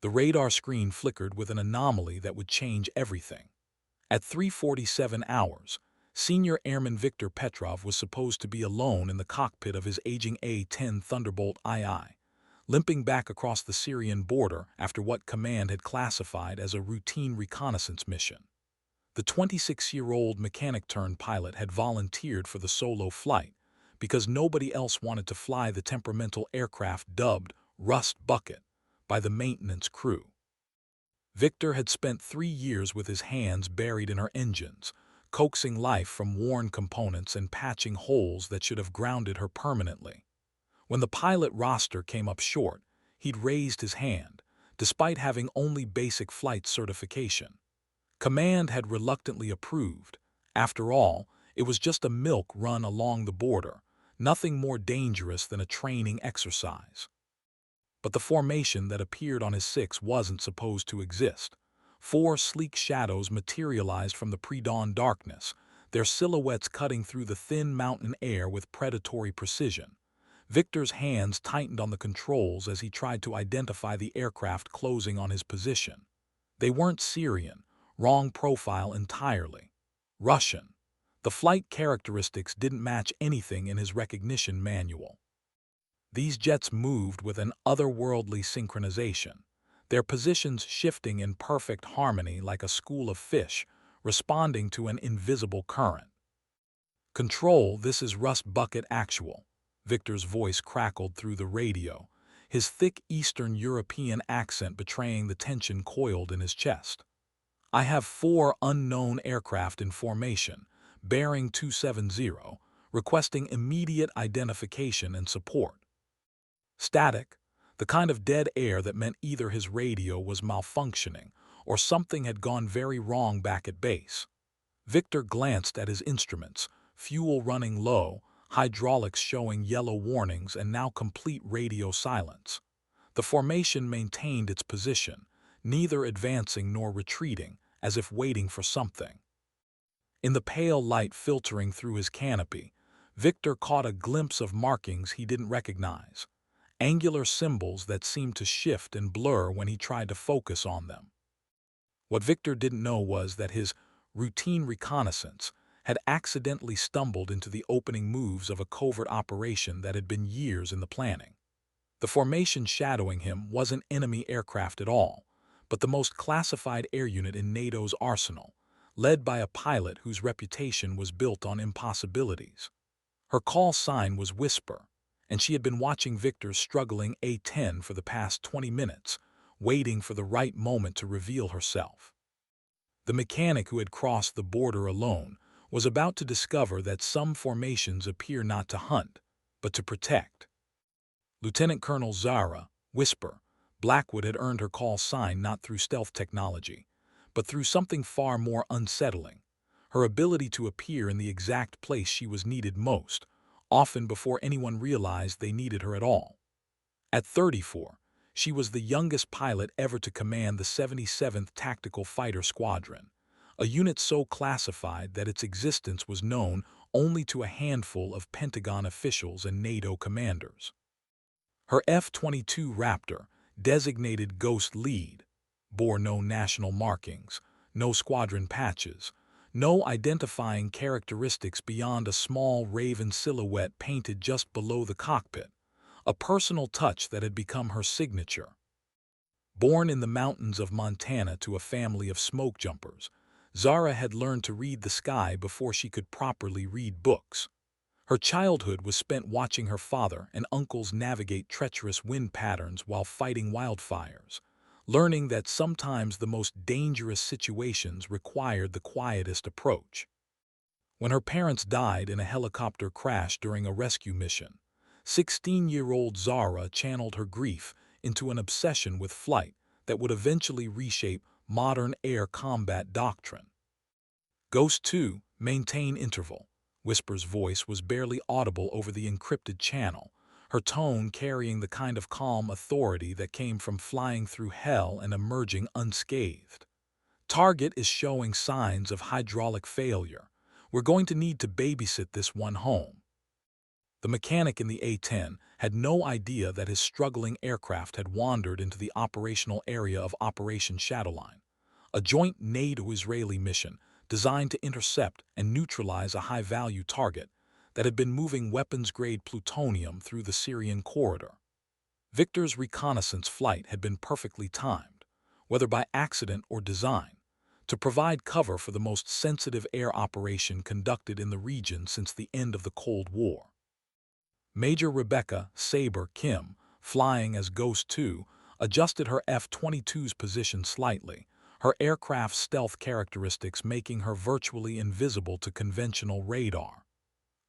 The radar screen flickered with an anomaly that would change everything. At 3:47 hours, Senior Airman Viktor Petrov was supposed to be alone in the cockpit of his aging A-10 Thunderbolt II, limping back across the Syrian border after what command had classified as a routine reconnaissance mission. The 26-year-old mechanic-turned-pilot had volunteered for the solo flight because nobody else wanted to fly the temperamental aircraft dubbed Rust Bucket by the maintenance crew. Victor had spent 3 years with his hands buried in her engines, coaxing life from worn components and patching holes that should have grounded her permanently. When the pilot roster came up short, he'd raised his hand, despite having only basic flight certification. Command had reluctantly approved. After all, it was just a milk run along the border, nothing more dangerous than a training exercise. But the formation that appeared on his six wasn't supposed to exist. 4 sleek shadows materialized from the pre-dawn darkness, their silhouettes cutting through the thin mountain air with predatory precision. Victor's hands tightened on the controls as he tried to identify the aircraft closing on his position. They weren't Syrian, wrong profile entirely. Russian. The flight characteristics didn't match anything in his recognition manual. These jets moved with an otherworldly synchronization, their positions shifting in perfect harmony like a school of fish, responding to an invisible current. "Control, this is Rust Bucket Actual," Victor's voice crackled through the radio, his thick Eastern European accent betraying the tension coiled in his chest. "I have 4 unknown aircraft in formation, bearing 270, requesting immediate identification and support." Static, the kind of dead air that meant either his radio was malfunctioning or something had gone very wrong back at base. Victor glanced at his instruments, fuel running low, hydraulics showing yellow warnings, and now complete radio silence. The formation maintained its position, neither advancing nor retreating, as if waiting for something. In the pale light filtering through his canopy, Victor caught a glimpse of markings he didn't recognize, angular symbols that seemed to shift and blur when he tried to focus on them. What Victor didn't know was that his routine reconnaissance had accidentally stumbled into the opening moves of a covert operation that had been years in the planning. The formation shadowing him wasn't enemy aircraft at all, but the most classified air unit in NATO's arsenal, led by a pilot whose reputation was built on impossibilities. Her call sign was Whisper, and she had been watching Victor's struggling A-10 for the past 20 minutes, waiting for the right moment to reveal herself. The mechanic who had crossed the border alone was about to discover that some formations appear not to hunt, but to protect. Lieutenant Colonel Zara, Whisper, Blackwood had earned her call sign not through stealth technology, but through something far more unsettling: her ability to appear in the exact place she was needed most, often before anyone realized they needed her at all. At 34, she was the youngest pilot ever to command the 77th Tactical Fighter Squadron, a unit so classified that its existence was known only to a handful of Pentagon officials and NATO commanders. Her F-22 Raptor, designated Ghost Lead, bore no national markings, no squadron patches, no identifying characteristics beyond a small raven silhouette painted just below the cockpit, a personal touch that had become her signature. Born in the mountains of Montana to a family of smoke jumpers, Zara had learned to read the sky before she could properly read books. Her childhood was spent watching her father and uncles navigate treacherous wind patterns while fighting wildfires, learning that sometimes the most dangerous situations required the quietest approach. When her parents died in a helicopter crash during a rescue mission, 16-year-old Zara channeled her grief into an obsession with flight that would eventually reshape modern air combat doctrine. "Ghost 2, maintain interval." Whisper's voice was barely audible over the encrypted channel, her tone carrying the kind of calm authority that came from flying through hell and emerging unscathed. "Target is showing signs of hydraulic failure. We're going to need to babysit this one home." The mechanic in the A-10 had no idea that his struggling aircraft had wandered into the operational area of Operation Shadowline, a joint NATO-Israeli mission designed to intercept and neutralize a high-value target that had been moving weapons-grade plutonium through the Syrian corridor. Victor's reconnaissance flight had been perfectly timed, whether by accident or design, to provide cover for the most sensitive air operation conducted in the region since the end of the Cold War. Major Rebecca "Sabre" Kim, flying as Ghost 2, adjusted her F-22's position slightly, her aircraft's stealth characteristics making her virtually invisible to conventional radar.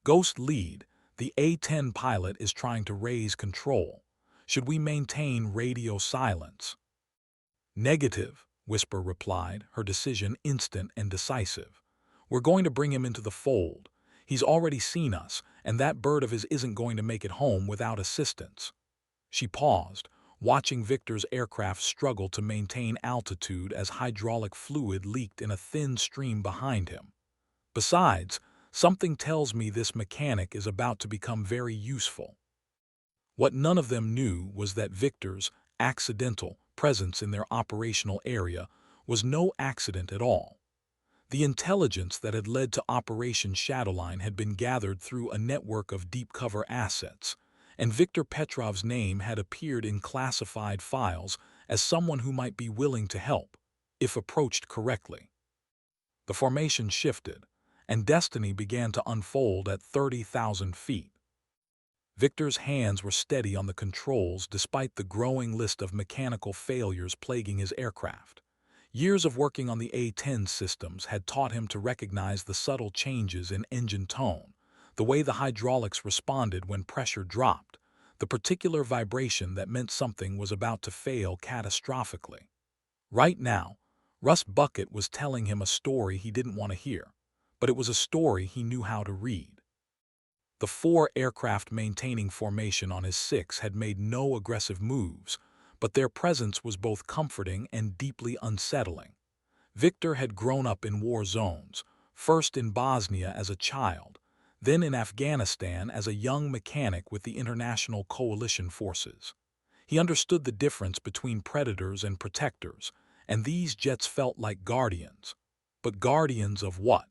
Ghost Lead, the A-10 pilot is trying to raise control. Should we maintain radio silence? Negative, Whisper replied, her decision instant and decisive. We're going to bring him into the fold. He's already seen us, and that bird of his isn't going to make it home without assistance. She paused, watching Victor's aircraft struggle to maintain altitude as hydraulic fluid leaked in a thin stream behind him. Besides, something tells me this mechanic is about to become very useful. What none of them knew was that Victor's accidental presence in their operational area was no accident at all. The intelligence that had led to Operation Shadowline had been gathered through a network of deep cover assets, and Viktor Petrov's name had appeared in classified files as someone who might be willing to help, if approached correctly. The formation shifted, and destiny began to unfold at 30,000 feet. Victor's hands were steady on the controls despite the growing list of mechanical failures plaguing his aircraft. Years of working on the A-10 systems had taught him to recognize the subtle changes in engine tone, the way the hydraulics responded when pressure dropped, the particular vibration that meant something was about to fail catastrophically. Right now, Russ Bucket was telling him a story he didn't want to hear, but it was a story he knew how to read. The 4 aircraft maintaining formation on his 6 had made no aggressive moves, but their presence was both comforting and deeply unsettling. Victor had grown up in war zones, first in Bosnia as a child, then in Afghanistan as a young mechanic with the international coalition forces. He understood the difference between predators and protectors, and these jets felt like guardians. But guardians of what?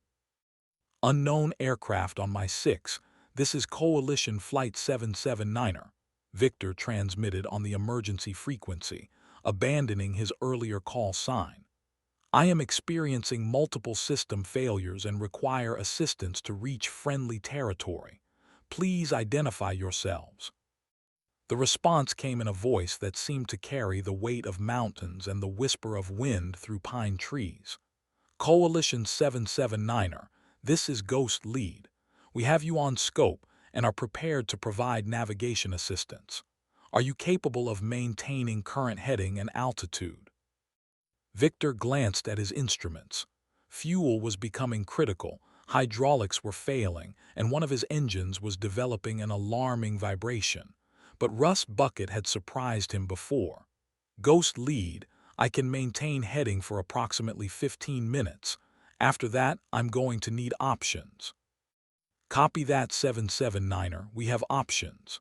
Unknown aircraft on my 6, this is Coalition Flight 779er. Victor transmitted on the emergency frequency, abandoning his earlier call sign. I am experiencing multiple system failures and require assistance to reach friendly territory. Please identify yourselves. The response came in a voice that seemed to carry the weight of mountains and the whisper of wind through pine trees. Coalition 779er, this is Ghost Lead. We have you on scope and are prepared to provide navigation assistance. Are you capable of maintaining current heading and altitude? Victor glanced at his instruments. Fuel was becoming critical, hydraulics were failing, and one of his engines was developing an alarming vibration. But Russ Bucket had surprised him before. Ghost Lead, I can maintain heading for approximately 15 minutes. After that, I'm going to need options. Copy that 779er, we have options.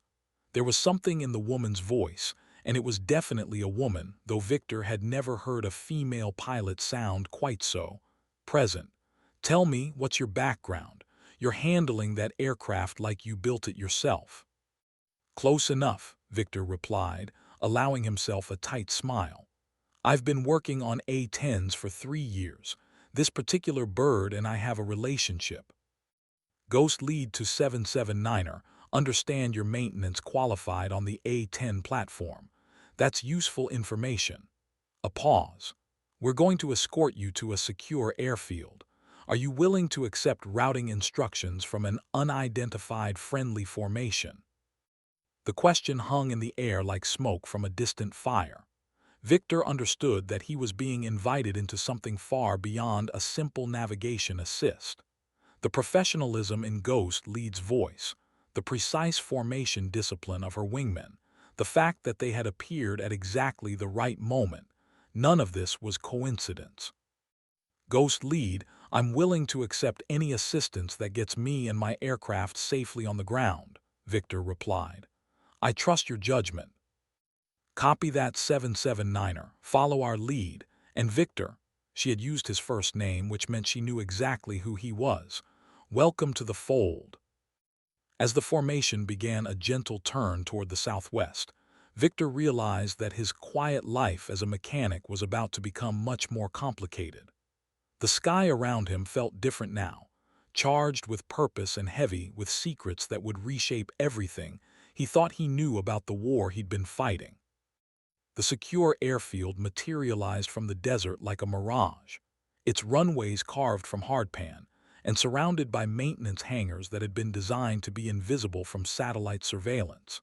There was something in the woman's voice, and it was definitely a woman, though Victor had never heard a female pilot sound quite so present. Tell me, what's your background? You're handling that aircraft like you built it yourself. Close enough, Victor replied, allowing himself a tight smile. I've been working on A-10s for 3 years. This particular bird and I have a relationship. Ghost Lead to 779er, understand your maintenance qualified on the A-10 platform. That's useful information. A pause. We're going to escort you to a secure airfield. Are you willing to accept routing instructions from an unidentified friendly formation? The question hung in the air like smoke from a distant fire. Victor understood that he was being invited into something far beyond a simple navigation assist. The professionalism in Ghost Lead's voice, the precise formation discipline of her wingmen, the fact that they had appeared at exactly the right moment, none of this was coincidence. Ghost Lead, I'm willing to accept any assistance that gets me and my aircraft safely on the ground, Victor replied. "I trust your judgment." "Copy that 779er, follow our lead, and Victor," she had used his first name, which meant she knew exactly who he was, "welcome to the fold." As the formation began a gentle turn toward the southwest, Victor realized that his quiet life as a mechanic was about to become much more complicated. The sky around him felt different now, charged with purpose and heavy with secrets that would reshape everything he thought he knew about the war he'd been fighting. The secure airfield materialized from the desert like a mirage, its runways carved from hardpan and surrounded by maintenance hangars that had been designed to be invisible from satellite surveillance.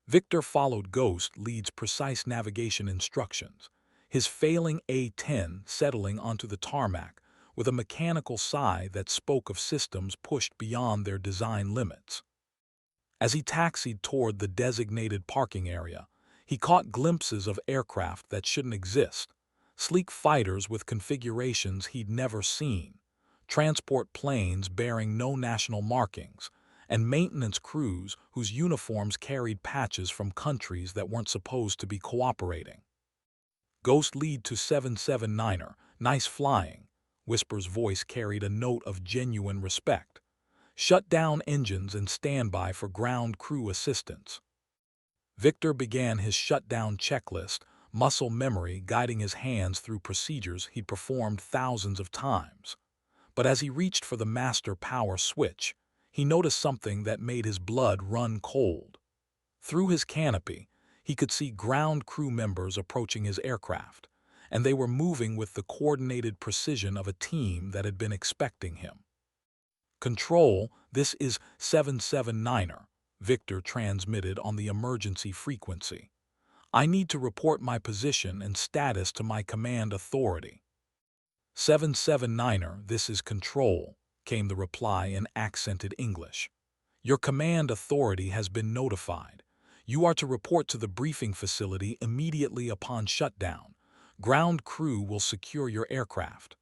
Victor followed Ghost Lead's precise navigation instructions, his failing A-10 settling onto the tarmac with a mechanical sigh that spoke of systems pushed beyond their design limits. As he taxied toward the designated parking area, he caught glimpses of aircraft that shouldn't exist, sleek fighters with configurations he'd never seen, transport planes bearing no national markings, and maintenance crews whose uniforms carried patches from countries that weren't supposed to be cooperating. "Ghost Lead to 779er, nice flying," Whisper's voice carried a note of genuine respect. "Shut down engines and stand by for ground crew assistance." Victor began his shutdown checklist, muscle memory guiding his hands through procedures he'd performed thousands of times. But as he reached for the master power switch, he noticed something that made his blood run cold. Through his canopy, he could see ground crew members approaching his aircraft, and they were moving with the coordinated precision of a team that had been expecting him. "Control, this is 779er," Victor transmitted on the emergency frequency. "I need to report my position and status to my command authority." 779er, this is Control, came the reply in accented English. "Your command authority has been notified. You are to report to the briefing facility immediately upon shutdown. Ground crew will secure your aircraft."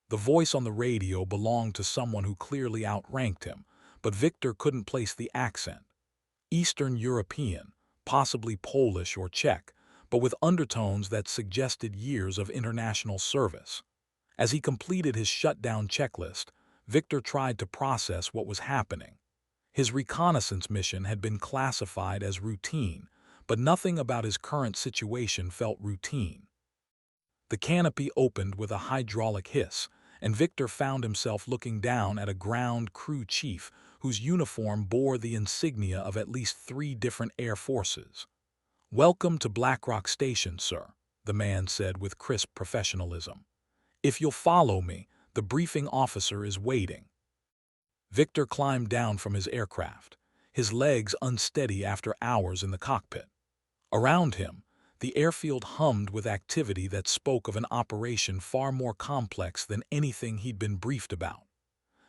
The voice on the radio belonged to someone who clearly outranked him, but Victor couldn't place the accent. Eastern European, possibly Polish or Czech, but with undertones that suggested years of international service. As he completed his shutdown checklist, Victor tried to process what was happening. His reconnaissance mission had been classified as routine, but nothing about his current situation felt routine. The canopy opened with a hydraulic hiss, and Victor found himself looking down at a ground crew chief whose uniform bore the insignia of at least 3 different air forces. "Welcome to Blackrock Station, sir," the man said with crisp professionalism. "If you'll follow me, the briefing officer is waiting." Victor climbed down from his aircraft, his legs unsteady after hours in the cockpit. Around him, the airfield hummed with activity that spoke of an operation far more complex than anything he'd been briefed about.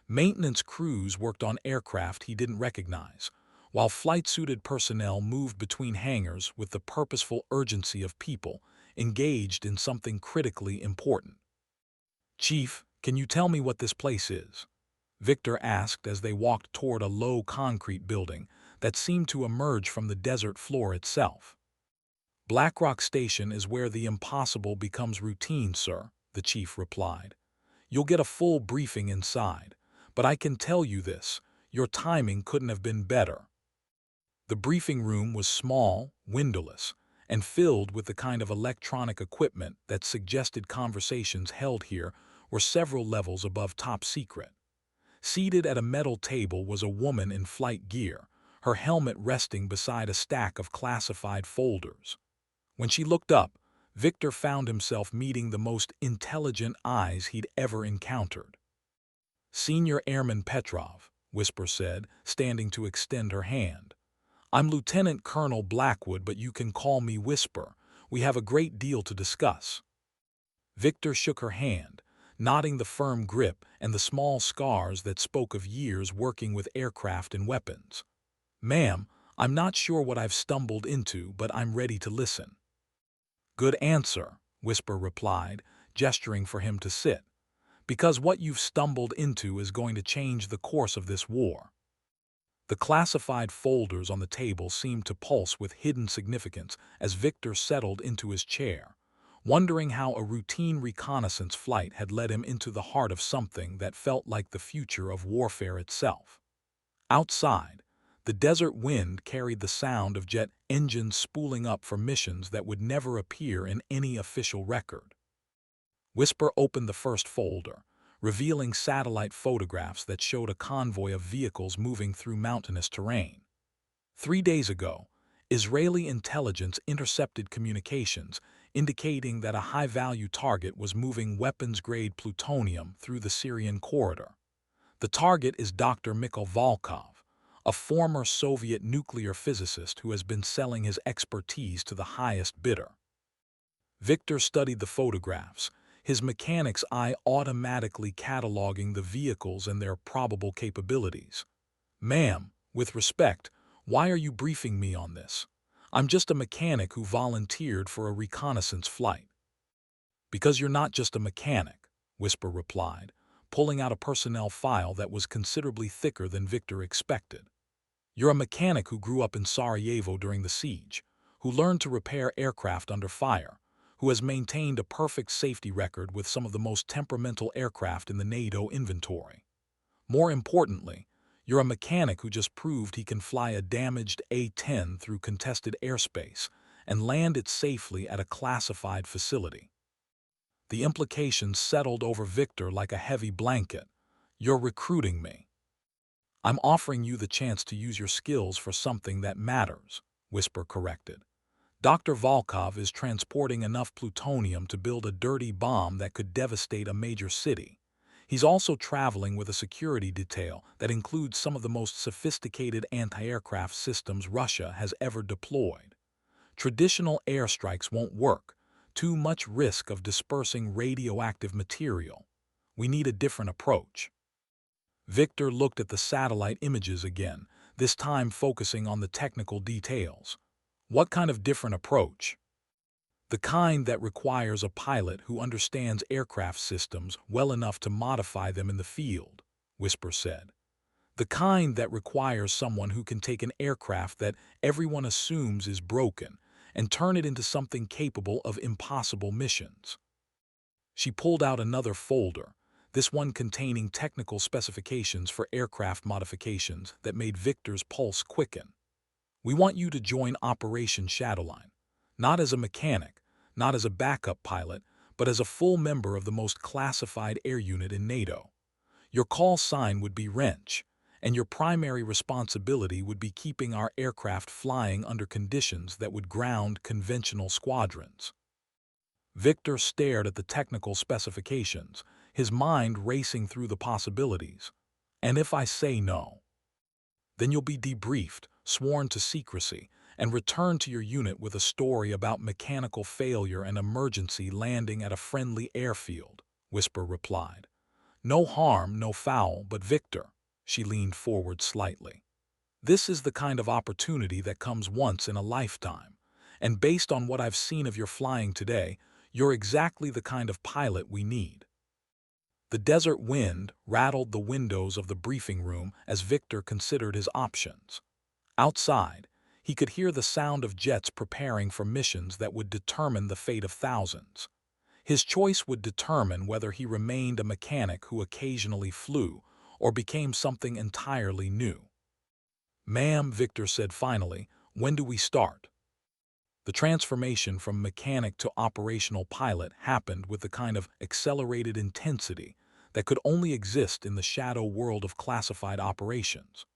Maintenance crews worked on aircraft he didn't recognize, while flight-suited personnel moved between hangars with the purposeful urgency of people engaged in something critically important. "Chief, can you tell me what this place is?" Victor asked as they walked toward a low concrete building that seemed to emerge from the desert floor itself. "Blackrock Station is where the impossible becomes routine, sir," the chief replied. "You'll get a full briefing inside, but I can tell you this, your timing couldn't have been better." The briefing room was small, windowless, and filled with the kind of electronic equipment that suggested conversations held here were several levels above top secret. Seated at a metal table was a woman in flight gear, her helmet resting beside a stack of classified folders. When she looked up, Victor found himself meeting the most intelligent eyes he'd ever encountered. "Senior Airman Petrov," Whisper said, standing to extend her hand. "I'm Lieutenant Colonel Blackwood, but you can call me Whisper. We have a great deal to discuss." Victor shook her hand, nodding the firm grip and the small scars that spoke of years working with aircraft and weapons. "Ma'am, I'm not sure what I've stumbled into, but I'm ready to listen." "Good answer," Whisper replied, gesturing for him to sit. "Because what you've stumbled into is going to change the course of this war." The classified folders on the table seemed to pulse with hidden significance as Victor settled into his chair, wondering how a routine reconnaissance flight had led him into the heart of something that felt like the future of warfare itself. Outside, the desert wind carried the sound of jet engines spooling up for missions that would never appear in any official record. Whisper opened the first folder, revealing satellite photographs that showed a convoy of vehicles moving through mountainous terrain. 3 days ago, Israeli intelligence intercepted communications indicating that a high-value target was moving weapons-grade plutonium through the Syrian corridor. The target is Dr. Mikhail Volkov, a former Soviet nuclear physicist who has been selling his expertise to the highest bidder. Victor studied the photographs, his mechanic's eye automatically cataloging the vehicles and their probable capabilities. "Ma'am, with respect, why are you briefing me on this? I'm just a mechanic who volunteered for a reconnaissance flight." "Because you're not just a mechanic," Whisper replied, pulling out a personnel file that was considerably thicker than Victor expected. "You're a mechanic who grew up in Sarajevo during the siege, who learned to repair aircraft under fire, who has maintained a perfect safety record with some of the most temperamental aircraft in the NATO inventory. More importantly, you're a mechanic who just proved he can fly a damaged A-10 through contested airspace and land it safely at a classified facility." The implications settled over Victor like a heavy blanket. "You're recruiting me." "I'm offering you the chance to use your skills for something that matters," Whisper corrected. "Dr. Volkov is transporting enough plutonium to build a dirty bomb that could devastate a major city. He's also traveling with a security detail that includes some of the most sophisticated anti-aircraft systems Russia has ever deployed. Traditional airstrikes won't work. Too much risk of dispersing radioactive material. We need a different approach." Victor looked at the satellite images again, this time focusing on the technical details. "What kind of different approach?" "The kind that requires a pilot who understands aircraft systems well enough to modify them in the field," Whisper said. "The kind that requires someone who can take an aircraft that everyone assumes is broken and turn it into something capable of impossible missions." She pulled out another folder, this one containing technical specifications for aircraft modifications that made Victor's pulse quicken. "We want you to join Operation Shadowline, not as a mechanic, not as a backup pilot, but as a full member of the most classified air unit in NATO. Your call sign would be Wrench, and your primary responsibility would be keeping our aircraft flying under conditions that would ground conventional squadrons." Victor stared at the technical specifications, his mind racing through the possibilities. "And if I say no?" "Then you'll be debriefed, sworn to secrecy, and return to your unit with a story about mechanical failure and emergency landing at a friendly airfield," Whisper replied. "No harm, no foul, but Victor," she leaned forward slightly. "This is the kind of opportunity that comes once in a lifetime, and based on what I've seen of your flying today, you're exactly the kind of pilot we need." The desert wind rattled the windows of the briefing room as Victor considered his options. Outside, he could hear the sound of jets preparing for missions that would determine the fate of thousands. His choice would determine whether he remained a mechanic who occasionally flew or became something entirely new. "Ma'am," Victor said finally, "when do we start?" The transformation from mechanic to operational pilot happened with the kind of accelerated intensity that could only exist in the shadow world of classified operations.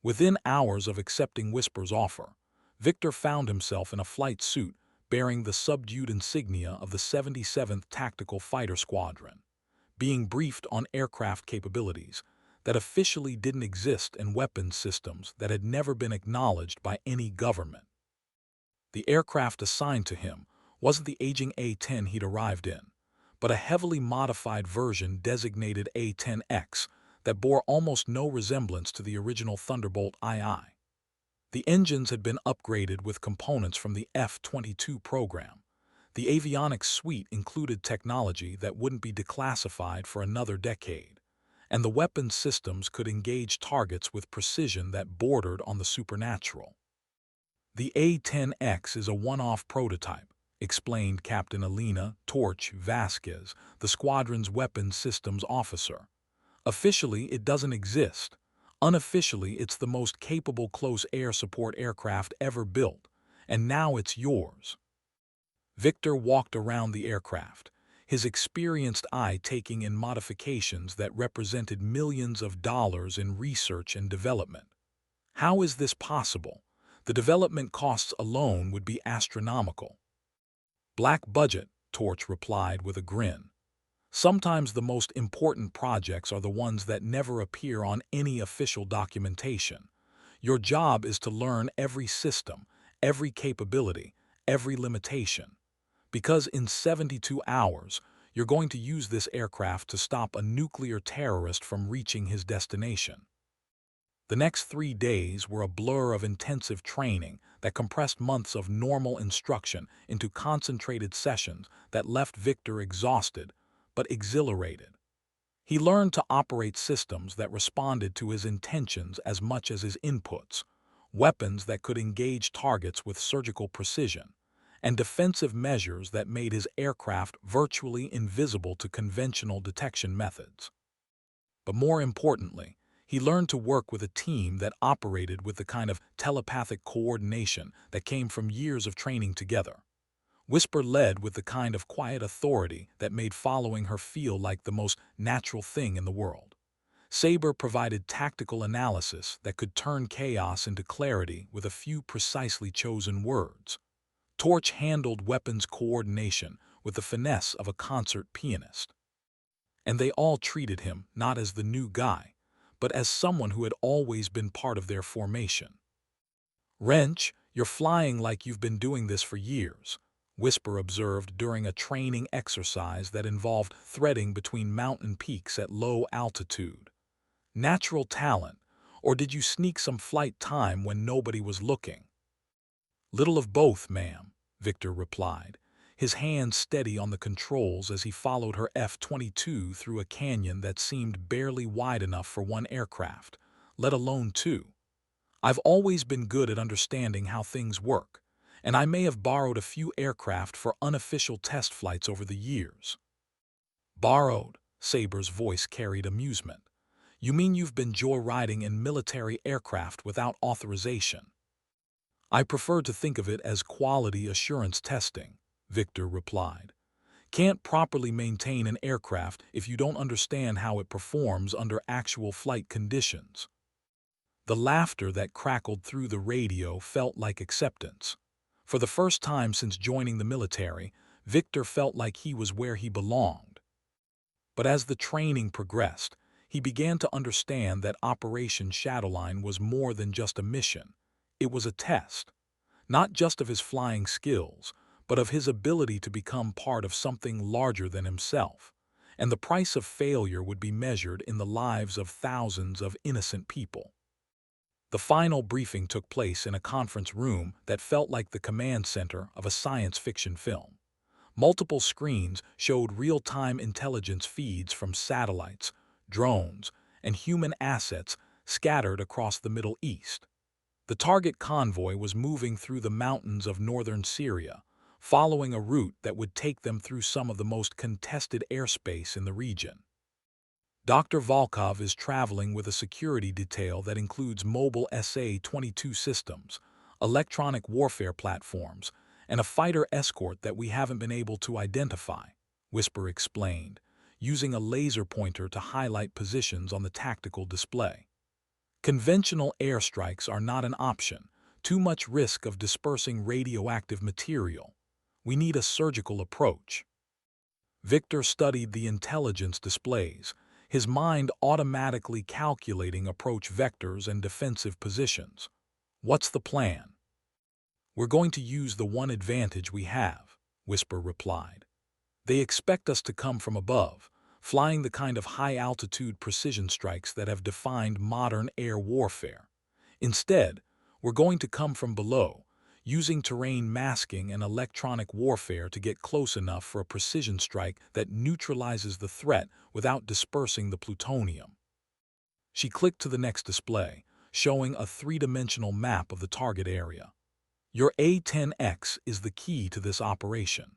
Within hours of accepting Whisper's offer, Victor found himself in a flight suit bearing the subdued insignia of the 77th Tactical Fighter Squadron, being briefed on aircraft capabilities that officially didn't exist and weapons systems that had never been acknowledged by any government. The aircraft assigned to him wasn't the aging A-10 he'd arrived in, but a heavily modified version designated A-10X that bore almost no resemblance to the original Thunderbolt II. The engines had been upgraded with components from the F-22 program. The avionics suite included technology that wouldn't be declassified for another decade, and the weapons systems could engage targets with precision that bordered on the supernatural. The A-10X is a one-off prototype, explained Captain Elena Torch Vasquez, the squadron's weapons systems officer. Officially, it doesn't exist. Unofficially, it's the most capable close air support aircraft ever built, and now it's yours. Victor walked around the aircraft, his experienced eye taking in modifications that represented millions of dollars in research and development. How is this possible? The development costs alone would be astronomical. Black budget, Torch replied with a grin. Sometimes the most important projects are the ones that never appear on any official documentation. Your job is to learn every system, every capability, every limitation. Because in 72 hours, you're going to use this aircraft to stop a nuclear terrorist from reaching his destination. The next 3 days were a blur of intensive training that compressed months of normal instruction into concentrated sessions that left Victor exhausted but exhilarated. He learned to operate systems that responded to his intentions as much as his inputs, weapons that could engage targets with surgical precision, and defensive measures that made his aircraft virtually invisible to conventional detection methods. But more importantly, he learned to work with a team that operated with the kind of telepathic coordination that came from years of training together. Whisper led with the kind of quiet authority that made following her feel like the most natural thing in the world. Saber provided tactical analysis that could turn chaos into clarity with a few precisely chosen words. Torch handled weapons coordination with the finesse of a concert pianist. And they all treated him not as the new guy, but as someone who had always been part of their formation. "Wrench, you're flying like you've been doing this for years," Whisper observed during a training exercise that involved threading between mountain peaks at low altitude. "Natural talent, or did you sneak some flight time when nobody was looking?" "Little of both, ma'am," Victor replied, his hands steady on the controls as he followed her F-22 through a canyon that seemed barely wide enough for one aircraft, let alone two. "I've always been good at understanding how things work, and I may have borrowed a few aircraft for unofficial test flights over the years." "Borrowed?" Saber's voice carried amusement. "You mean you've been joyriding in military aircraft without authorization?" "I prefer to think of it as quality assurance testing," Victor replied. "Can't properly maintain an aircraft if you don't understand how it performs under actual flight conditions." The laughter that crackled through the radio felt like acceptance. For the first time since joining the military, Victor felt like he was where he belonged. But as the training progressed, he began to understand that Operation Shadowline was more than just a mission. It was a test, not just of his flying skills, but of his ability to become part of something larger than himself. And the price of failure would be measured in the lives of thousands of innocent people. The final briefing took place in a conference room that felt like the command center of a science fiction film. Multiple screens showed real-time intelligence feeds from satellites, drones, and human assets scattered across the Middle East. The target convoy was moving through the mountains of northern Syria, following a route that would take them through some of the most contested airspace in the region. Dr. Volkov is traveling with a security detail that includes mobile SA-22 systems, electronic warfare platforms, and a fighter escort that we haven't been able to identify, Whisper explained, using a laser pointer to highlight positions on the tactical display. "Conventional airstrikes are not an option, too much risk of dispersing radioactive material. We need a surgical approach." Victor studied the intelligence displays, his mind automatically calculating approach vectors and defensive positions. "What's the plan?" "We're going to use the one advantage we have," Whisper replied. "They expect us to come from above, flying the kind of high-altitude precision strikes that have defined modern air warfare. Instead, we're going to come from below, using terrain masking and electronic warfare to get close enough for a precision strike that neutralizes the threat without dispersing the plutonium." She clicked to the next display, showing a three-dimensional map of the target area. Your A-10X is the key to this operation.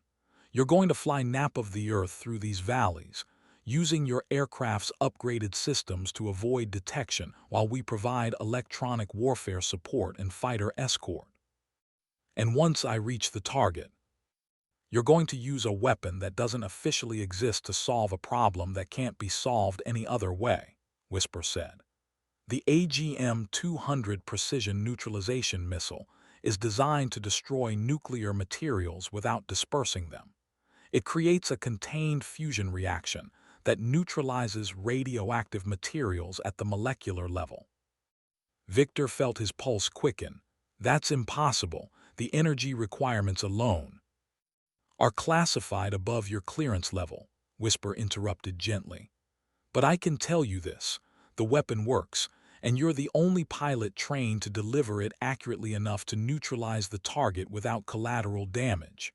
You're going to fly nap of the Earth through these valleys, using your aircraft's upgraded systems to avoid detection while we provide electronic warfare support and fighter escort. And once I reach the target, you're going to use a weapon that doesn't officially exist to solve a problem that can't be solved any other way, Whisper said. The AGM-200 precision neutralization missile is designed to destroy nuclear materials without dispersing them. It creates a contained fusion reaction that neutralizes radioactive materials at the molecular level. Victor felt his pulse quicken. That's impossible. The energy requirements alone are classified above your clearance level, Whisper interrupted gently. But I can tell you this. The weapon works, and you're the only pilot trained to deliver it accurately enough to neutralize the target without collateral damage.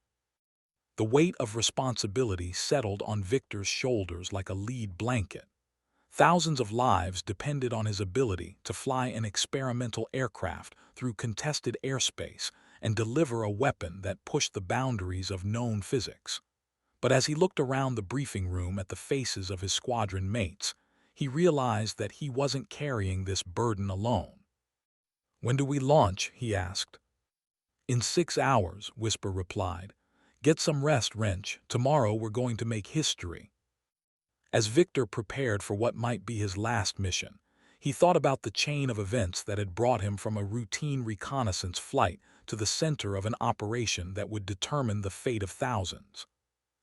The weight of responsibility settled on Victor's shoulders like a lead blanket. Thousands of lives depended on his ability to fly an experimental aircraft through contested airspace and deliver a weapon that pushed the boundaries of known physics. But as he looked around the briefing room at the faces of his squadron mates, he realized that he wasn't carrying this burden alone. "When do we launch?" he asked. "In 6 hours," Whisper replied. "Get some rest, Wrench. Tomorrow we're going to make history." As Victor prepared for what might be his last mission, he thought about the chain of events that had brought him from a routine reconnaissance flight to the center of an operation that would determine the fate of thousands.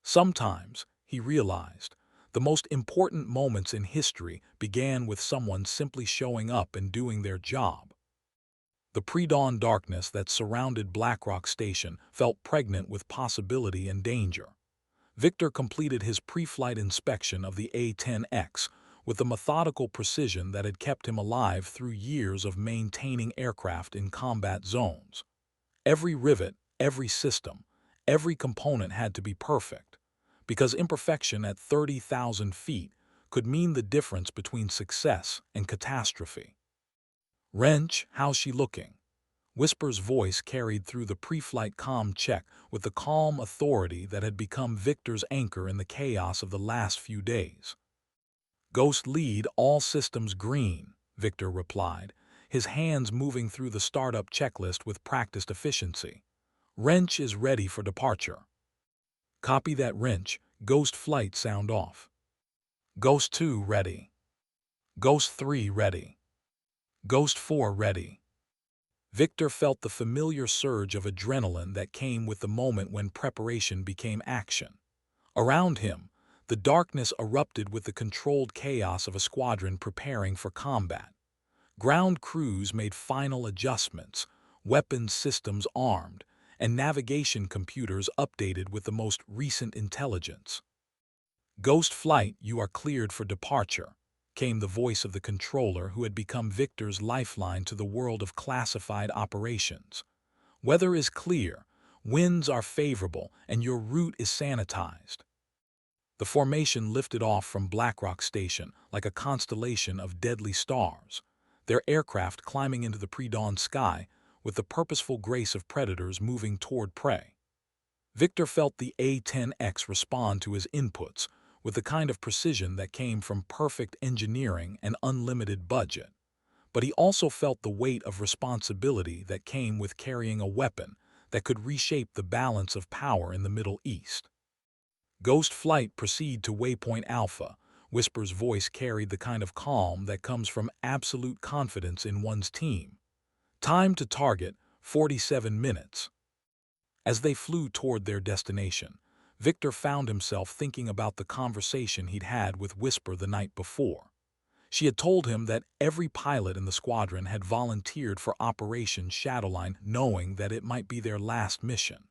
Sometimes, he realized, the most important moments in history began with someone simply showing up and doing their job. The pre-dawn darkness that surrounded Blackrock Station felt pregnant with possibility and danger. Victor completed his pre-flight inspection of the A-10X with the methodical precision that had kept him alive through years of maintaining aircraft in combat zones. Every rivet, every system, every component had to be perfect, because imperfection at 30,000 feet could mean the difference between success and catastrophe. "Wrench, how's she looking?" Whisper's voice carried through the pre-flight comm check with the calm authority that had become Victor's anchor in the chaos of the last few days. "Ghost lead, all systems green," Victor replied, his hands moving through the startup checklist with practiced efficiency. "Wrench is ready for departure." "Copy that, Wrench. Ghost flight sound off." "Ghost 2 ready." "Ghost 3 ready." "Ghost 4 ready." Victor felt the familiar surge of adrenaline that came with the moment when preparation became action. Around him, the darkness erupted with the controlled chaos of a squadron preparing for combat. Ground crews made final adjustments, weapons systems armed, and navigation computers updated with the most recent intelligence. "Ghost Flight, you are cleared for departure," came the voice of the controller who had become Victor's lifeline to the world of classified operations. "Weather is clear, winds are favorable, and your route is sanitized." The formation lifted off from Blackrock Station like a constellation of deadly stars, their aircraft climbing into the pre-dawn sky with the purposeful grace of predators moving toward prey. Victor felt the A-10X respond to his inputs with the kind of precision that came from perfect engineering and unlimited budget. But he also felt the weight of responsibility that came with carrying a weapon that could reshape the balance of power in the Middle East. "Ghost Flight, proceed to Waypoint Alpha." Whisper's voice carried the kind of calm that comes from absolute confidence in one's team. "Time to target, 47 minutes." As they flew toward their destination, Victor found himself thinking about the conversation he'd had with Whisper the night before. She had told him that every pilot in the squadron had volunteered for Operation Shadowline knowing that it might be their last mission.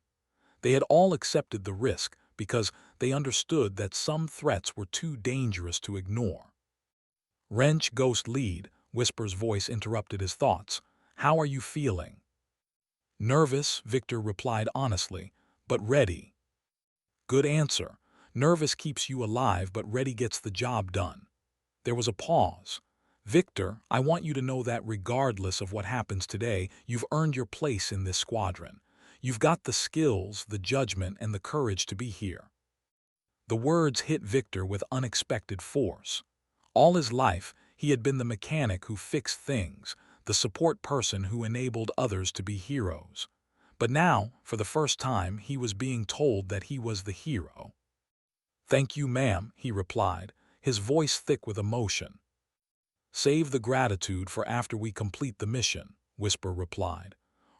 They had all accepted the risk because they understood that some threats were too dangerous to ignore. "Wrench, Ghost lead," Whisper's voice interrupted his thoughts. "How are you feeling?" "Nervous," Victor replied honestly, "but ready." "Good answer. Nervous keeps you alive, but ready gets the job done." There was a pause. Victor, I want you to know that regardless of what happens today, you've earned your place in this squadron. You've got the skills, the judgment, and the courage to be here. The words hit Victor with unexpected force. All his life, he had been the mechanic who fixed things, the support person who enabled others to be heroes. But now, for the first time, he was being told that he was the hero. "Thank you, ma'am," he replied, his voice thick with emotion. "Save the gratitude for after we complete the mission," Whisper replied.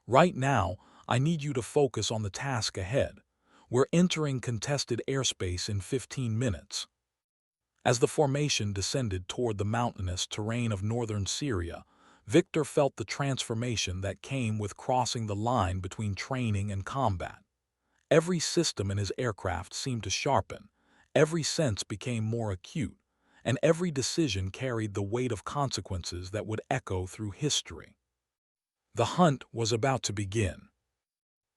"Right now, I need you to focus on the task ahead. We're entering contested airspace in 15 minutes. As the formation descended toward the mountainous terrain of northern Syria, Victor felt the transformation that came with crossing the line between training and combat. Every system in his aircraft seemed to sharpen, every sense became more acute, and every decision carried the weight of consequences that would echo through history. The hunt was about to begin.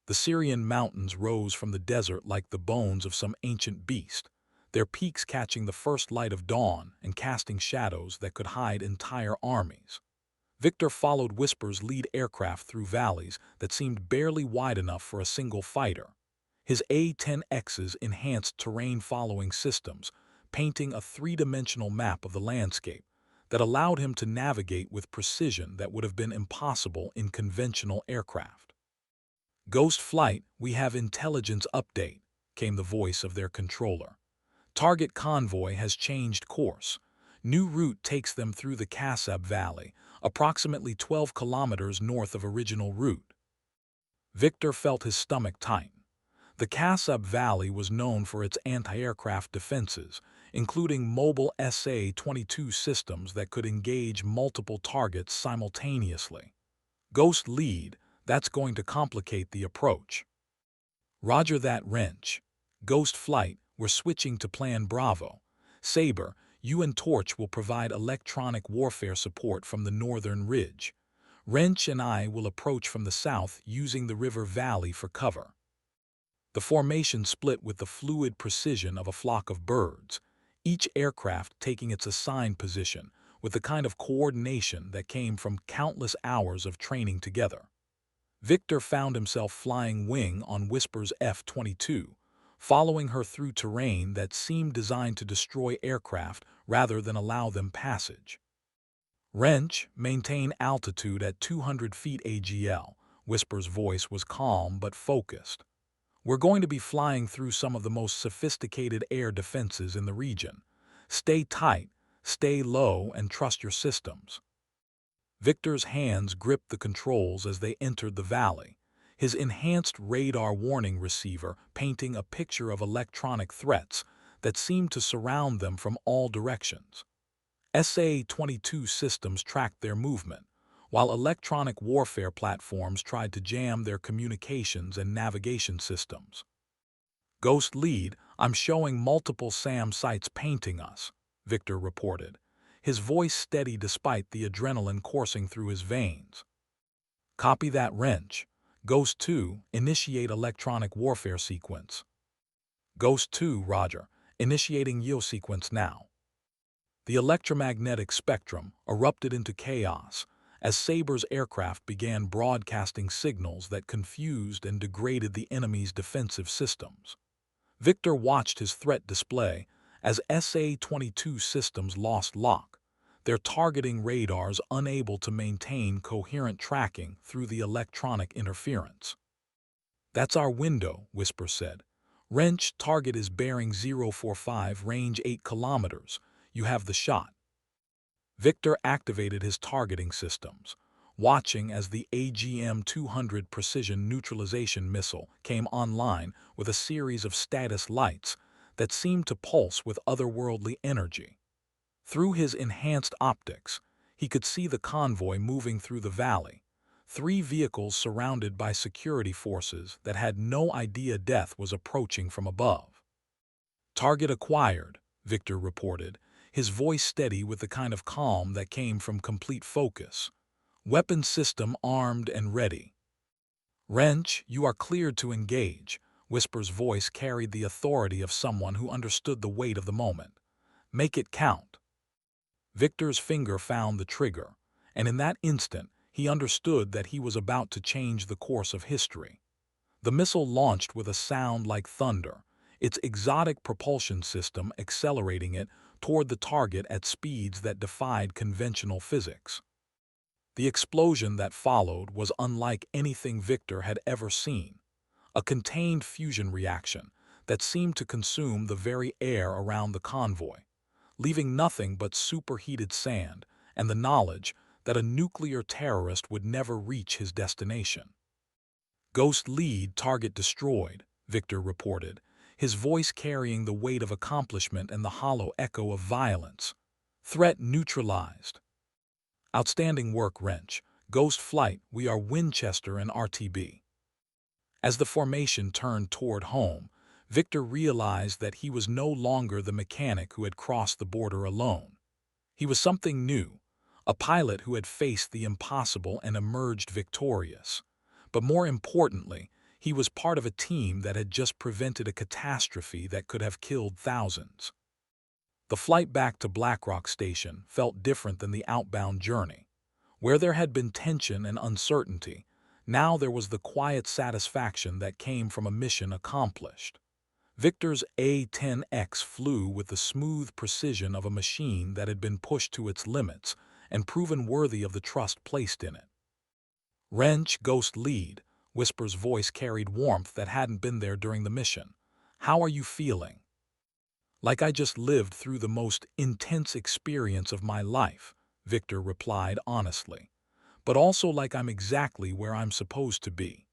The Syrian mountains rose from the desert like the bones of some ancient beast, their peaks catching the first light of dawn and casting shadows that could hide entire armies. Victor followed Whisper's lead aircraft through valleys that seemed barely wide enough for a single fighter. His A-10X's enhanced terrain-following systems, painting a three-dimensional map of the landscape that allowed him to navigate with precision that would have been impossible in conventional aircraft. "Ghost Flight, we have intelligence update," came the voice of their controller. "Target convoy has changed course. New route takes them through the Kasab Valley, approximately 12 kilometers north of original route." Victor felt his stomach tighten. The Kasab Valley was known for its anti-aircraft defenses, including mobile SA-22 systems that could engage multiple targets simultaneously. "Ghost Lead, that's going to complicate the approach." "Roger that, Wrench. Ghost Flight, we're switching to Plan Bravo. Saber, you and Torch will provide electronic warfare support from the northern ridge. Wrench and I will approach from the south using the river valley for cover." The formation split with the fluid precision of a flock of birds, each aircraft taking its assigned position with the kind of coordination that came from countless hours of training together. Victor found himself flying wing on Whisper's F-22, following her through terrain that seemed designed to destroy aircraft rather than allow them passage. "Wrench, maintain altitude at 200 feet AGL," Whisper's voice was calm but focused. "We're going to be flying through some of the most sophisticated air defenses in the region. Stay tight, stay low, and trust your systems." Victor's hands gripped the controls as they entered the valley, his enhanced radar warning receiver painting a picture of electronic threats that seemed to surround them from all directions. SA-22 systems tracked their movement, while electronic warfare platforms tried to jam their communications and navigation systems. "Ghost Lead, I'm showing multiple SAM sites painting us," Victor reported, his voice steady despite the adrenaline coursing through his veins. "Copy that, Wrench. Ghost 2, initiate electronic warfare sequence." "Ghost 2, Roger. Initiating YO sequence now." The electromagnetic spectrum erupted into chaos as Saber's aircraft began broadcasting signals that confused and degraded the enemy's defensive systems. Victor watched his threat display as SA-22 systems lost lock, their targeting radars unable to maintain coherent tracking through the electronic interference. "That's our window," Whisper said. "Wrench, target is bearing 045, range 8 kilometers. You have the shot." Victor activated his targeting systems, watching as the AGM-200 precision neutralization missile came online with a series of status lights that seemed to pulse with otherworldly energy. Through his enhanced optics, he could see the convoy moving through the valley, 3 vehicles surrounded by security forces that had no idea death was approaching from above. "Target acquired," Victor reported, his voice steady with the kind of calm that came from complete focus. "Weapon system armed and ready." "Wrench, you are cleared to engage," Whisper's voice carried the authority of someone who understood the weight of the moment. "Make it count." Victor's finger found the trigger, and in that instant, he understood that he was about to change the course of history. The missile launched with a sound like thunder, its exotic propulsion system accelerating it toward the target at speeds that defied conventional physics. The explosion that followed was unlike anything Victor had ever seen, a contained fusion reaction that seemed to consume the very air around the convoy, leaving nothing but superheated sand and the knowledge that a nuclear terrorist would never reach his destination. Ghost lead target destroyed, Victor reported, his voice carrying the weight of accomplishment and the hollow echo of violence. Threat neutralized. Outstanding work, Wrench. Ghost flight, we are Winchester and RTB. As the formation turned toward home, Victor realized that he was no longer the mechanic who had crossed the border alone. He was something new, a pilot who had faced the impossible and emerged victorious. But more importantly, he was part of a team that had just prevented a catastrophe that could have killed thousands. The flight back to Blackrock Station felt different than the outbound journey. Where there had been tension and uncertainty, now there was the quiet satisfaction that came from a mission accomplished. Victor's A-10X flew with the smooth precision of a machine that had been pushed to its limits and proven worthy of the trust placed in it. Wrench, Ghost lead, Whisper's voice carried warmth that hadn't been there during the mission. How are you feeling? Like I just lived through the most intense experience of my life, Victor replied honestly, but also like I'm exactly where I'm supposed to be.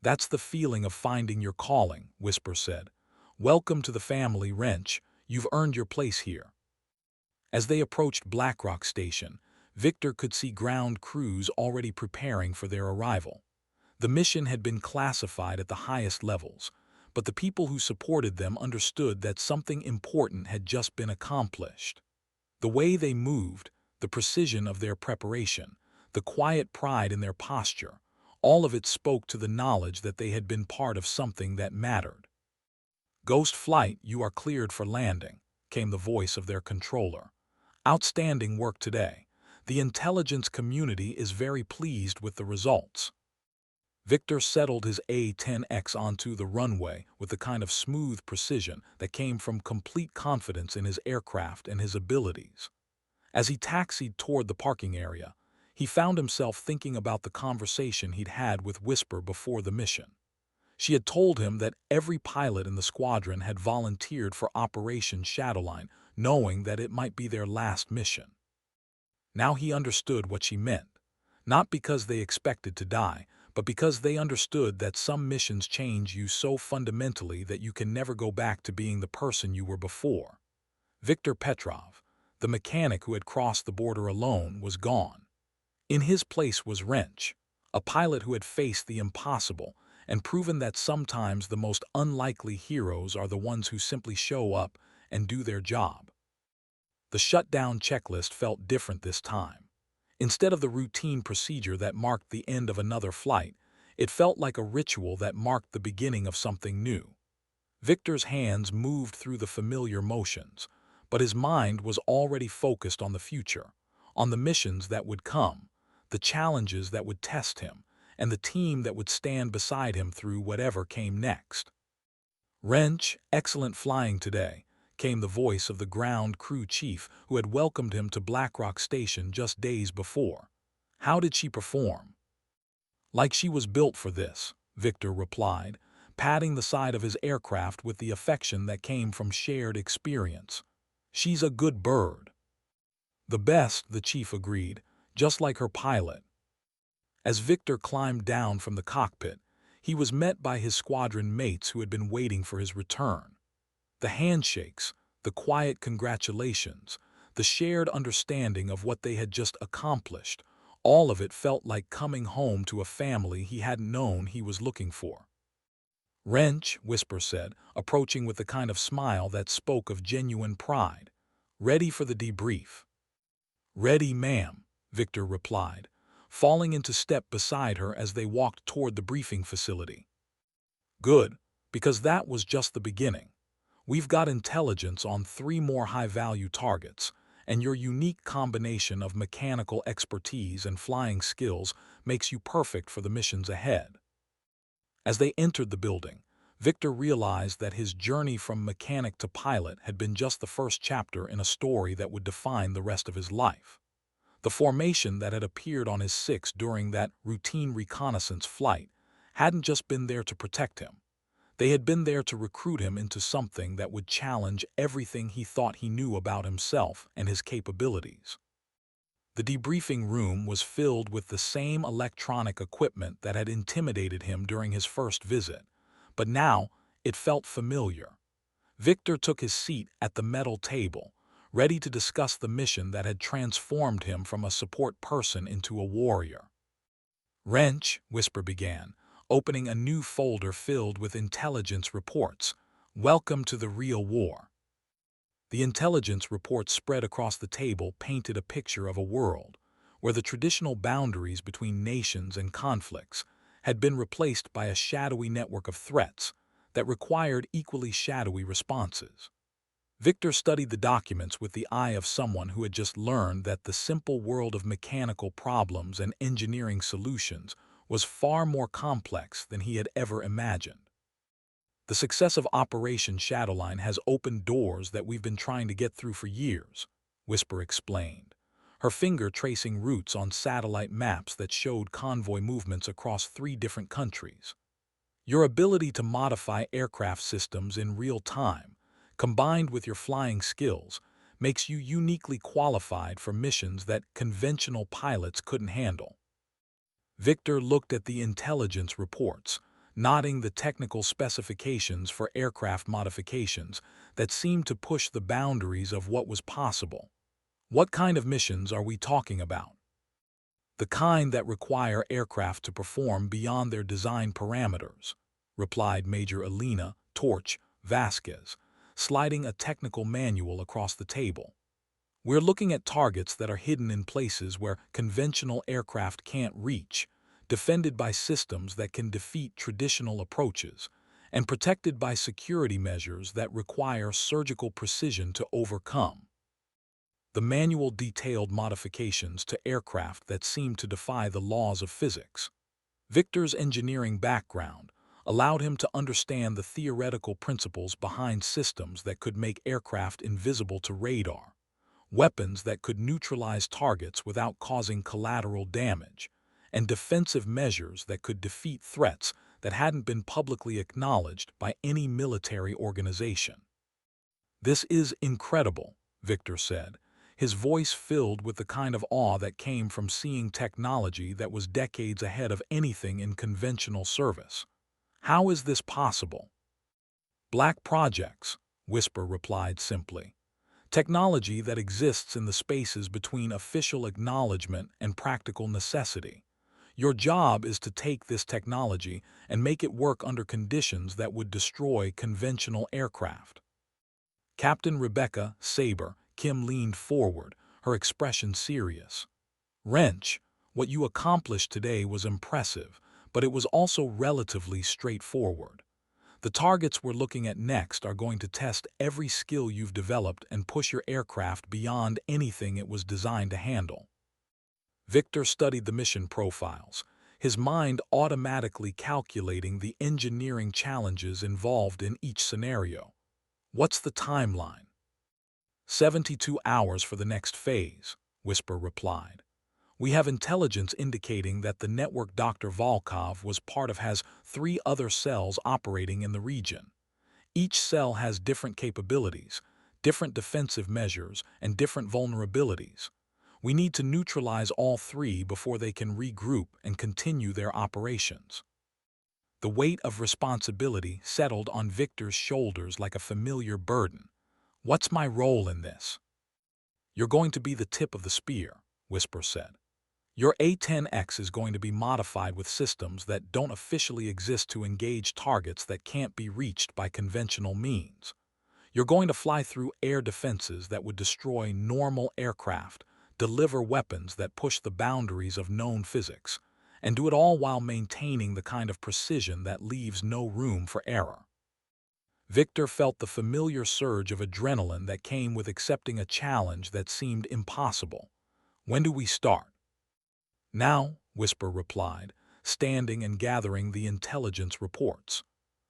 That's the feeling of finding your calling, Whisper said. Welcome to the family, Wrench. You've earned your place here. As they approached Blackrock Station, Victor could see ground crews already preparing for their arrival. The mission had been classified at the highest levels, but the people who supported them understood that something important had just been accomplished. The way they moved, the precision of their preparation, the quiet pride in their posture, all of it spoke to the knowledge that they had been part of something that mattered. Ghost Flight, you are cleared for landing, came the voice of their controller. Outstanding work today. The intelligence community is very pleased with the results. Victor settled his A-10X onto the runway with the kind of smooth precision that came from complete confidence in his aircraft and his abilities. As he taxied toward the parking area, he found himself thinking about the conversation he'd had with Whisper before the mission. She had told him that every pilot in the squadron had volunteered for Operation Shadowline, knowing that it might be their last mission. Now he understood what she meant, not because they expected to die, but because they understood that some missions change you so fundamentally that you can never go back to being the person you were before. Viktor Petrov, the mechanic who had crossed the border alone, was gone. In his place was Wrench, a pilot who had faced the impossible and proven that sometimes the most unlikely heroes are the ones who simply show up and do their job. The shutdown checklist felt different this time. Instead of the routine procedure that marked the end of another flight, it felt like a ritual that marked the beginning of something new. Victor's hands moved through the familiar motions, but his mind was already focused on the future, on the missions that would come, the challenges that would test him, and the team that would stand beside him through whatever came next. Wrench, excellent flying today, came the voice of the ground crew chief who had welcomed him to Blackrock Station just days before. How did she perform? Like she was built for this, Victor replied, patting the side of his aircraft with the affection that came from shared experience. She's a good bird. The best, the chief agreed, just like her pilot. As Victor climbed down from the cockpit, he was met by his squadron mates who had been waiting for his return. The handshakes, the quiet congratulations, the shared understanding of what they had just accomplished, all of it felt like coming home to a family he hadn't known he was looking for. Wrench, Whisper said, approaching with the kind of smile that spoke of genuine pride. Ready for the debrief? Ready, ma'am, Victor replied, falling into step beside her as they walked toward the briefing facility. Good, because that was just the beginning. We've got intelligence on 3 more high-value targets, and your unique combination of mechanical expertise and flying skills makes you perfect for the missions ahead. As they entered the building, Victor realized that his journey from mechanic to pilot had been just the first chapter in a story that would define the rest of his life. The formation that had appeared on his six during that routine reconnaissance flight hadn't just been there to protect him. They had been there to recruit him into something that would challenge everything he thought he knew about himself and his capabilities. The debriefing room was filled with the same electronic equipment that had intimidated him during his first visit, but now it felt familiar. Victor took his seat at the metal table, ready to discuss the mission that had transformed him from a support person into a warrior. "Wrench," Whisper began, opening a new folder filled with intelligence reports. "Welcome to the real war." The intelligence reports spread across the table painted a picture of a world where the traditional boundaries between nations and conflicts had been replaced by a shadowy network of threats that required equally shadowy responses. Victor studied the documents with the eye of someone who had just learned that the simple world of mechanical problems and engineering solutions was far more complex than he had ever imagined. "The success of Operation Shadowline has opened doors that we've been trying to get through for years," Whisper explained, her finger tracing routes on satellite maps that showed convoy movements across 3 different countries. "Your ability to modify aircraft systems in real time, combined with your flying skills, makes you uniquely qualified for missions that conventional pilots couldn't handle." Victor looked at the intelligence reports, nodding the technical specifications for aircraft modifications that seemed to push the boundaries of what was possible. "What kind of missions are we talking about?" "The kind that require aircraft to perform beyond their design parameters," replied Major Elena Torch Vasquez, sliding a technical manual across the table. "We're looking at targets that are hidden in places where conventional aircraft can't reach, defended by systems that can defeat traditional approaches, and protected by security measures that require surgical precision to overcome." The manual detailed modifications to aircraft that seemed to defy the laws of physics. Victor's engineering background allowed him to understand the theoretical principles behind systems that could make aircraft invisible to radar, weapons that could neutralize targets without causing collateral damage, and defensive measures that could defeat threats that hadn't been publicly acknowledged by any military organization. "This is incredible," Victor said, his voice filled with the kind of awe that came from seeing technology that was decades ahead of anything in conventional service. "How is this possible?" "Black projects," Whisper replied simply. "Technology that exists in the spaces between official acknowledgement and practical necessity. Your job is to take this technology and make it work under conditions that would destroy conventional aircraft." Captain Rebecca Saber Kim leaned forward, her expression serious. "Wrench, what you accomplished today was impressive, but it was also relatively straightforward. The targets we're looking at next are going to test every skill you've developed and push your aircraft beyond anything it was designed to handle." Victor studied the mission profiles, his mind automatically calculating the engineering challenges involved in each scenario. "What's the timeline?" 72 hours for the next phase," Whisper replied. "We have intelligence indicating that the network Dr. Volkov was part of has 3 other cells operating in the region. Each cell has different capabilities, different defensive measures, and different vulnerabilities. We need to neutralize all 3 before they can regroup and continue their operations." The weight of responsibility settled on Victor's shoulders like a familiar burden. "What's my role in this?" "You're going to be the tip of the spear," Whisper said. "Your A-10X is going to be modified with systems that don't officially exist to engage targets that can't be reached by conventional means. You're going to fly through air defenses that would destroy normal aircraft, deliver weapons that push the boundaries of known physics, and do it all while maintaining the kind of precision that leaves no room for error." Victor felt the familiar surge of adrenaline that came with accepting a challenge that seemed impossible. "When do we start?" "Now," Whisper replied, standing and gathering the intelligence reports.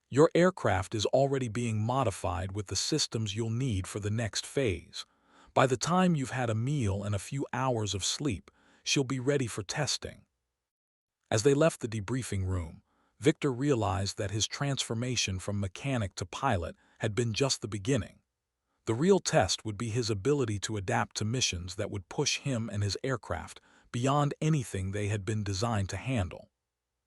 "Your aircraft is already being modified with the systems you'll need for the next phase. By the time you've had a meal and a few hours of sleep, she'll be ready for testing." As they left the debriefing room, Victor realized that his transformation from mechanic to pilot had been just the beginning. The real test would be his ability to adapt to missions that would push him and his aircraft beyond anything they had been designed to handle.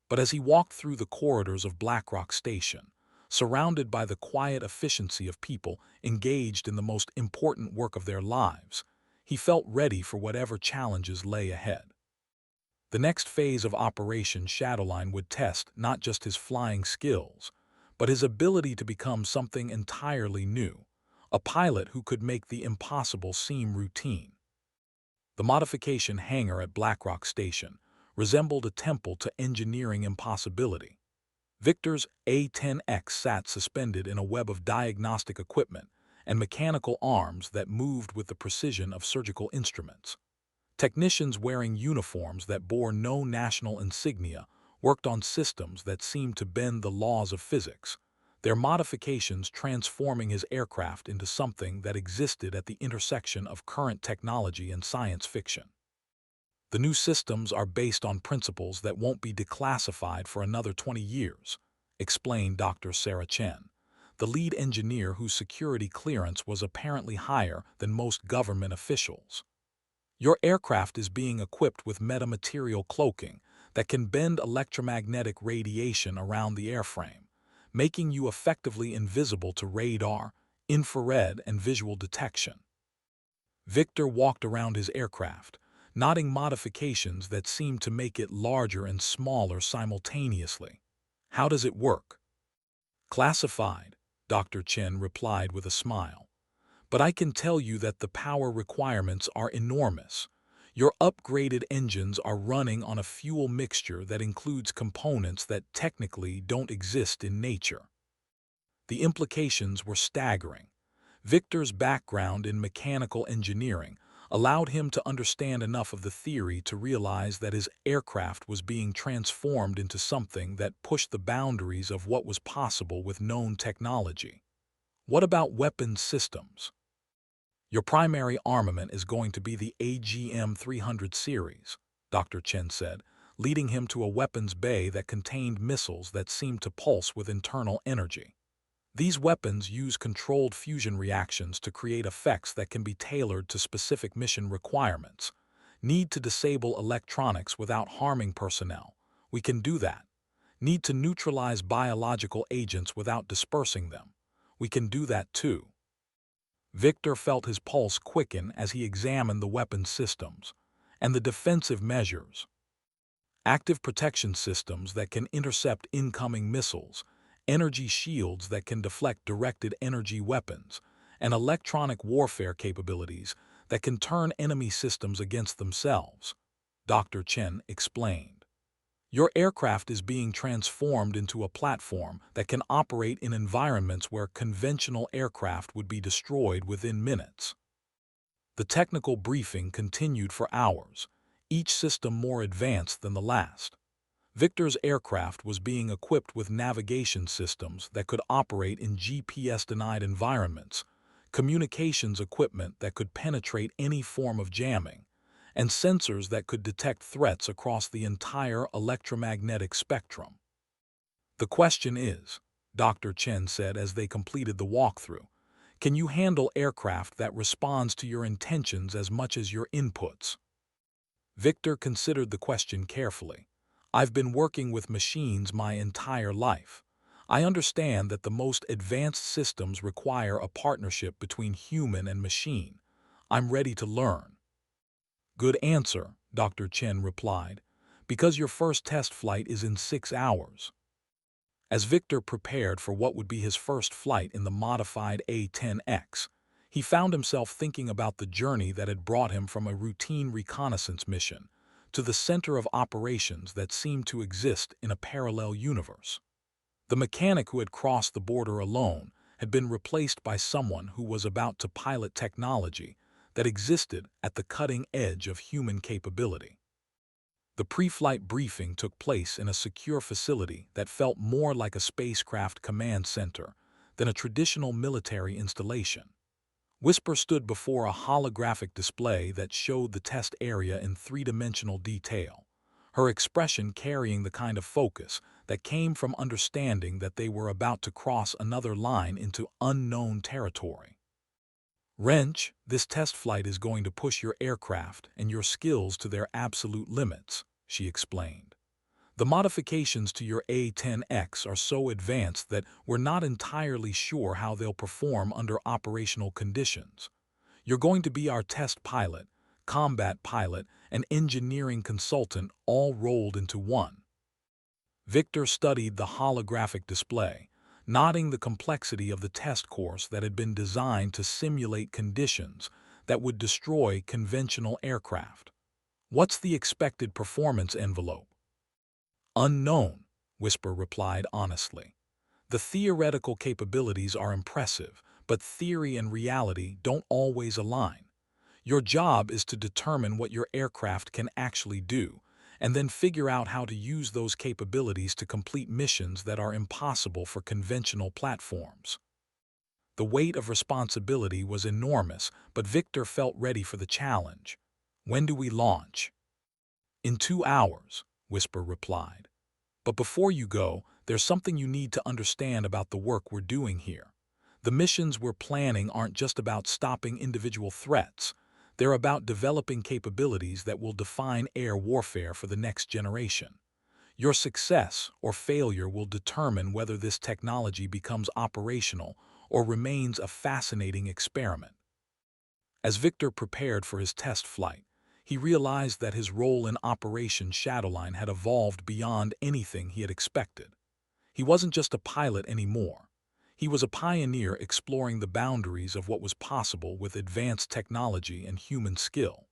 But as he walked through the corridors of Blackrock Station, surrounded by the quiet efficiency of people engaged in the most important work of their lives, he felt ready for whatever challenges lay ahead. The next phase of Operation Shadowline would test not just his flying skills, but his ability to become something entirely new, a pilot who could make the impossible seem routine. The modification hangar at Blackrock Station resembled a temple to engineering impossibility. Victor's A-10X sat suspended in a web of diagnostic equipment and mechanical arms that moved with the precision of surgical instruments. Technicians wearing uniforms that bore no national insignia worked on systems that seemed to bend the laws of physics, their modifications transforming his aircraft into something that existed at the intersection of current technology and science fiction. "The new systems are based on principles that won't be declassified for another 20 years, explained Dr. Sarah Chen, the lead engineer whose security clearance was apparently higher than most government officials. "Your aircraft is being equipped with metamaterial cloaking that can bend electromagnetic radiation around the airframe, making you effectively invisible to radar, infrared, and visual detection." Victor walked around his aircraft, nodding modifications that seemed to make it larger and smaller simultaneously. "How does it work?" "Classified," Dr. Chen replied with a smile. "But I can tell you that the power requirements are enormous. Your upgraded engines are running on a fuel mixture that includes components that technically don't exist in nature." The implications were staggering. Victor's background in mechanical engineering allowed him to understand enough of the theory to realize that his aircraft was being transformed into something that pushed the boundaries of what was possible with known technology. "What about weapons systems?" "Your primary armament is going to be the AGM-300 series," Dr. Chen said, leading him to a weapons bay that contained missiles that seemed to pulse with internal energy. These weapons use controlled fusion reactions to create effects that can be tailored to specific mission requirements. "Need to disable electronics without harming personnel? We can do that. Need to neutralize biological agents without dispersing them? We can do that too." Victor felt his pulse quicken as he examined the weapons systems and the defensive measures. Active protection systems that can intercept incoming missiles, energy shields that can deflect directed energy weapons, and electronic warfare capabilities that can turn enemy systems against themselves, Dr. Chen explained. "Your aircraft is being transformed into a platform that can operate in environments where conventional aircraft would be destroyed within minutes." The technical briefing continued for hours, each system more advanced than the last. Victor's aircraft was being equipped with navigation systems that could operate in GPS-denied environments, communications equipment that could penetrate any form of jamming, and sensors that could detect threats across the entire electromagnetic spectrum. "The question is," Dr. Chen said as they completed the walkthrough, "can you handle aircraft that responds to your intentions as much as your inputs?" Victor considered the question carefully. "I've been working with machines my entire life. I understand that the most advanced systems require a partnership between human and machine. I'm ready to learn." "Good answer," Dr. Chen replied, "because your first test flight is in 6 hours." As Victor prepared for what would be his first flight in the modified A-10X, he found himself thinking about the journey that had brought him from a routine reconnaissance mission to the center of operations that seemed to exist in a parallel universe. The mechanic who had crossed the border alone had been replaced by someone who was about to pilot technology that existed at the cutting edge of human capability. The pre-flight briefing took place in a secure facility that felt more like a spacecraft command center than a traditional military installation. Whisper stood before a holographic display that showed the test area in three-dimensional detail, her expression carrying the kind of focus that came from understanding that they were about to cross another line into unknown territory. Wrench, this test flight is going to push your aircraft and your skills to their absolute limits, she explained. The modifications to your A-10X are so advanced that we're not entirely sure how they'll perform under operational conditions. You're going to be our test pilot, combat pilot, and engineering consultant all rolled into one. Victor studied the holographic display, noting the complexity of the test course that had been designed to simulate conditions that would destroy conventional aircraft. What's the expected performance envelope? Unknown, Whisper replied honestly. The theoretical capabilities are impressive, but theory and reality don't always align. Your job is to determine what your aircraft can actually do, and then figure out how to use those capabilities to complete missions that are impossible for conventional platforms. The weight of responsibility was enormous, but Victor felt ready for the challenge. When do we launch? In 2 hours, Whisper replied. But before you go, there's something you need to understand about the work we're doing here. The missions we're planning aren't just about stopping individual threats. They're about developing capabilities that will define air warfare for the next generation. Your success or failure will determine whether this technology becomes operational or remains a fascinating experiment. As Victor prepared for his test flight, he realized that his role in Operation Shadowline had evolved beyond anything he had expected. He wasn't just a pilot anymore. He was a pioneer exploring the boundaries of what was possible with advanced technology and human skill.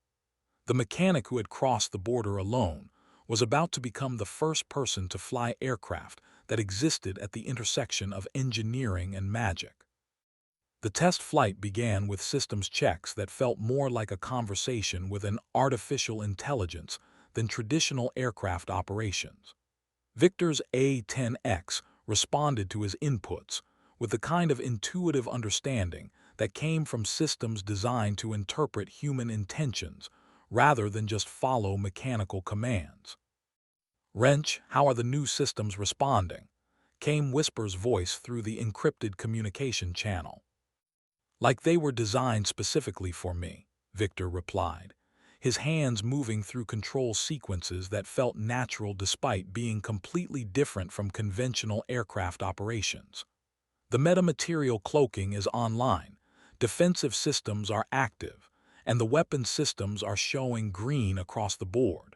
The mechanic who had crossed the border alone was about to become the first person to fly aircraft that existed at the intersection of engineering and magic. The test flight began with systems checks that felt more like a conversation with an artificial intelligence than traditional aircraft operations. Victor's A-10X responded to his inputs with the kind of intuitive understanding that came from systems designed to interpret human intentions rather than just follow mechanical commands. Wrench, how are the new systems responding? Came Whisper's voice through the encrypted communication channel. Like they were designed specifically for me, Victor replied, his hands moving through control sequences that felt natural despite being completely different from conventional aircraft operations. The metamaterial cloaking is online, defensive systems are active, and the weapon systems are showing green across the board.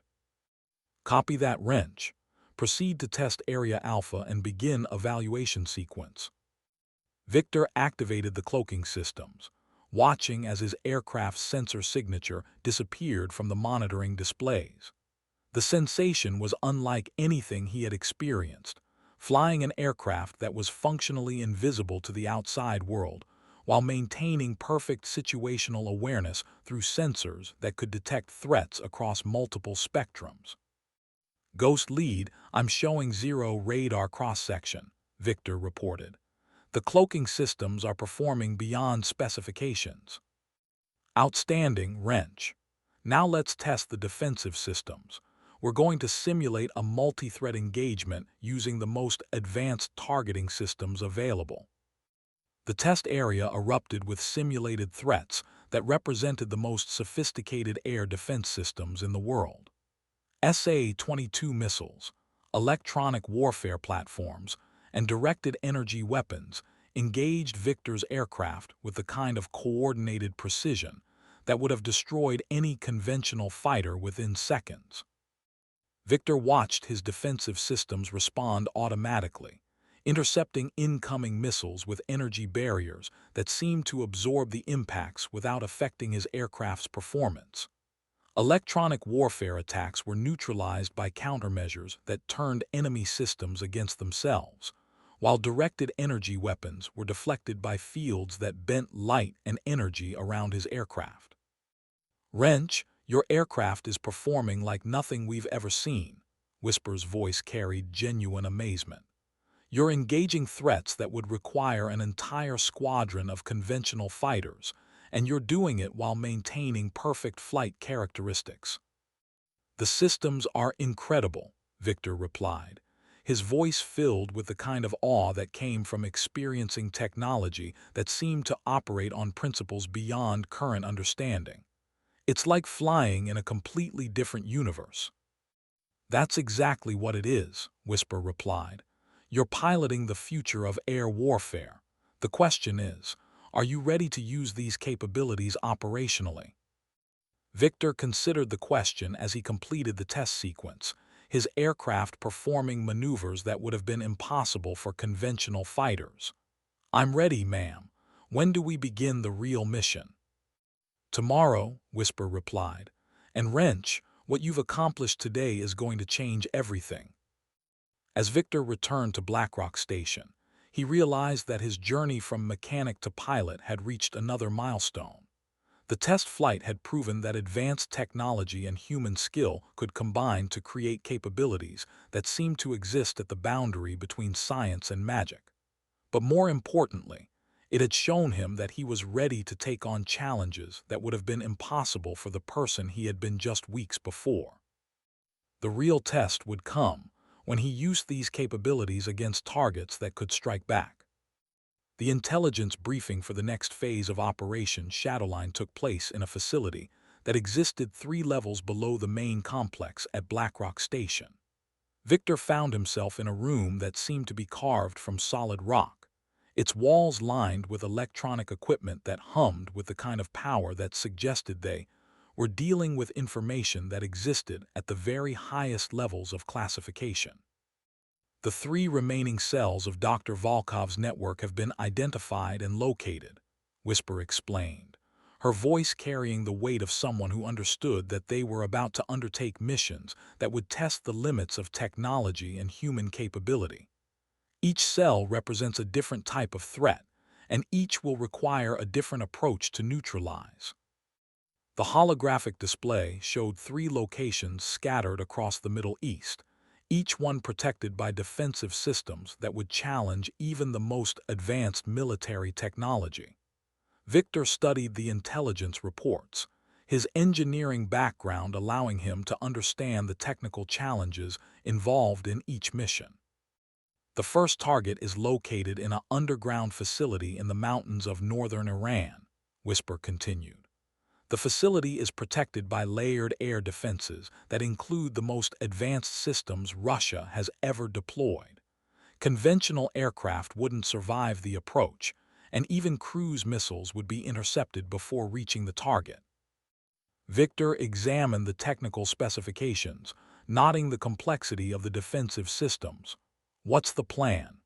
Copy that, Wrench. Proceed to test Area Alpha and begin evaluation sequence. Victor activated the cloaking systems, watching as his aircraft's sensor signature disappeared from the monitoring displays. The sensation was unlike anything he had experienced, flying an aircraft that was functionally invisible to the outside world, while maintaining perfect situational awareness through sensors that could detect threats across multiple spectrums. Ghost lead, I'm showing 0 radar cross-section, Victor reported. The cloaking systems are performing beyond specifications. Outstanding, Wrench. Now let's test the defensive systems. We're going to simulate a multi-threat engagement using the most advanced targeting systems available. The test area erupted with simulated threats that represented the most sophisticated air defense systems in the world. SA-22 missiles, electronic warfare platforms, and directed energy weapons engaged Victor's aircraft with the kind of coordinated precision that would have destroyed any conventional fighter within seconds. Victor watched his defensive systems respond automatically, intercepting incoming missiles with energy barriers that seemed to absorb the impacts without affecting his aircraft's performance. Electronic warfare attacks were neutralized by countermeasures that turned enemy systems against themselves, while directed energy weapons were deflected by fields that bent light and energy around his aircraft. "Wrench, your aircraft is performing like nothing we've ever seen," Whisper's voice carried genuine amazement. "You're engaging threats that would require an entire squadron of conventional fighters, and you're doing it while maintaining perfect flight characteristics." "The systems are incredible," Victor replied, his voice filled with the kind of awe that came from experiencing technology that seemed to operate on principles beyond current understanding. "It's like flying in a completely different universe." "That's exactly what it is," Whisper replied. "You're piloting the future of air warfare. The question is, are you ready to use these capabilities operationally?" Victor considered the question as he completed the test sequence, his aircraft performing maneuvers that would have been impossible for conventional fighters. "I'm ready, ma'am. When do we begin the real mission?" "Tomorrow," Whisper replied. "And Wrench, what you've accomplished today is going to change everything." As Victor returned to Blackrock Station, he realized that his journey from mechanic to pilot had reached another milestone. The test flight had proven that advanced technology and human skill could combine to create capabilities that seemed to exist at the boundary between science and magic. But more importantly, it had shown him that he was ready to take on challenges that would have been impossible for the person he had been just weeks before. The real test would come when he used these capabilities against targets that could strike back. The intelligence briefing for the next phase of Operation Shadowline took place in a facility that existed 3 levels below the main complex at Blackrock Station. Victor found himself in a room that seemed to be carved from solid rock, its walls lined with electronic equipment that hummed with the kind of power that suggested they were dealing with information that existed at the very highest levels of classification. "The 3 remaining cells of Dr. Volkov's network have been identified and located," Whisper explained, her voice carrying the weight of someone who understood that they were about to undertake missions that would test the limits of technology and human capability. "Each cell represents a different type of threat, and each will require a different approach to neutralize." The holographic display showed 3 locations scattered across the Middle East, each one protected by defensive systems that would challenge even the most advanced military technology. Victor studied the intelligence reports, his engineering background allowing him to understand the technical challenges involved in each mission. "The first target is located in an underground facility in the mountains of northern Iran," Whisper continued. "The facility is protected by layered air defenses that include the most advanced systems Russia has ever deployed. Conventional aircraft wouldn't survive the approach, and even cruise missiles would be intercepted before reaching the target." Victor examined the technical specifications, noting the complexity of the defensive systems. "What's the plan?"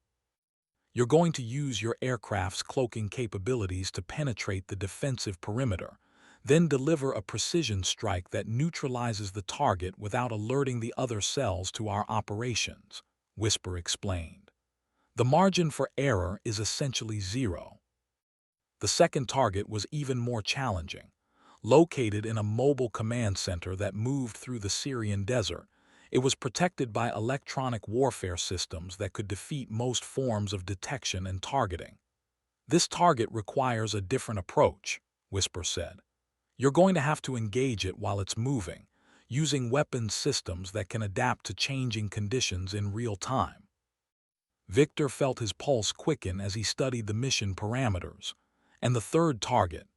"You're going to use your aircraft's cloaking capabilities to penetrate the defensive perimeter, then deliver a precision strike that neutralizes the target without alerting the other cells to our operations," Whisper explained. "The margin for error is essentially 0. The second target was even more challenging. Located in a mobile command center that moved through the Syrian desert, it was protected by electronic warfare systems that could defeat most forms of detection and targeting. "This target requires a different approach," Whisper said. "You're going to have to engage it while it's moving, using weapons systems that can adapt to changing conditions in real time." Victor felt his pulse quicken as he studied the mission parameters. "And the third target?"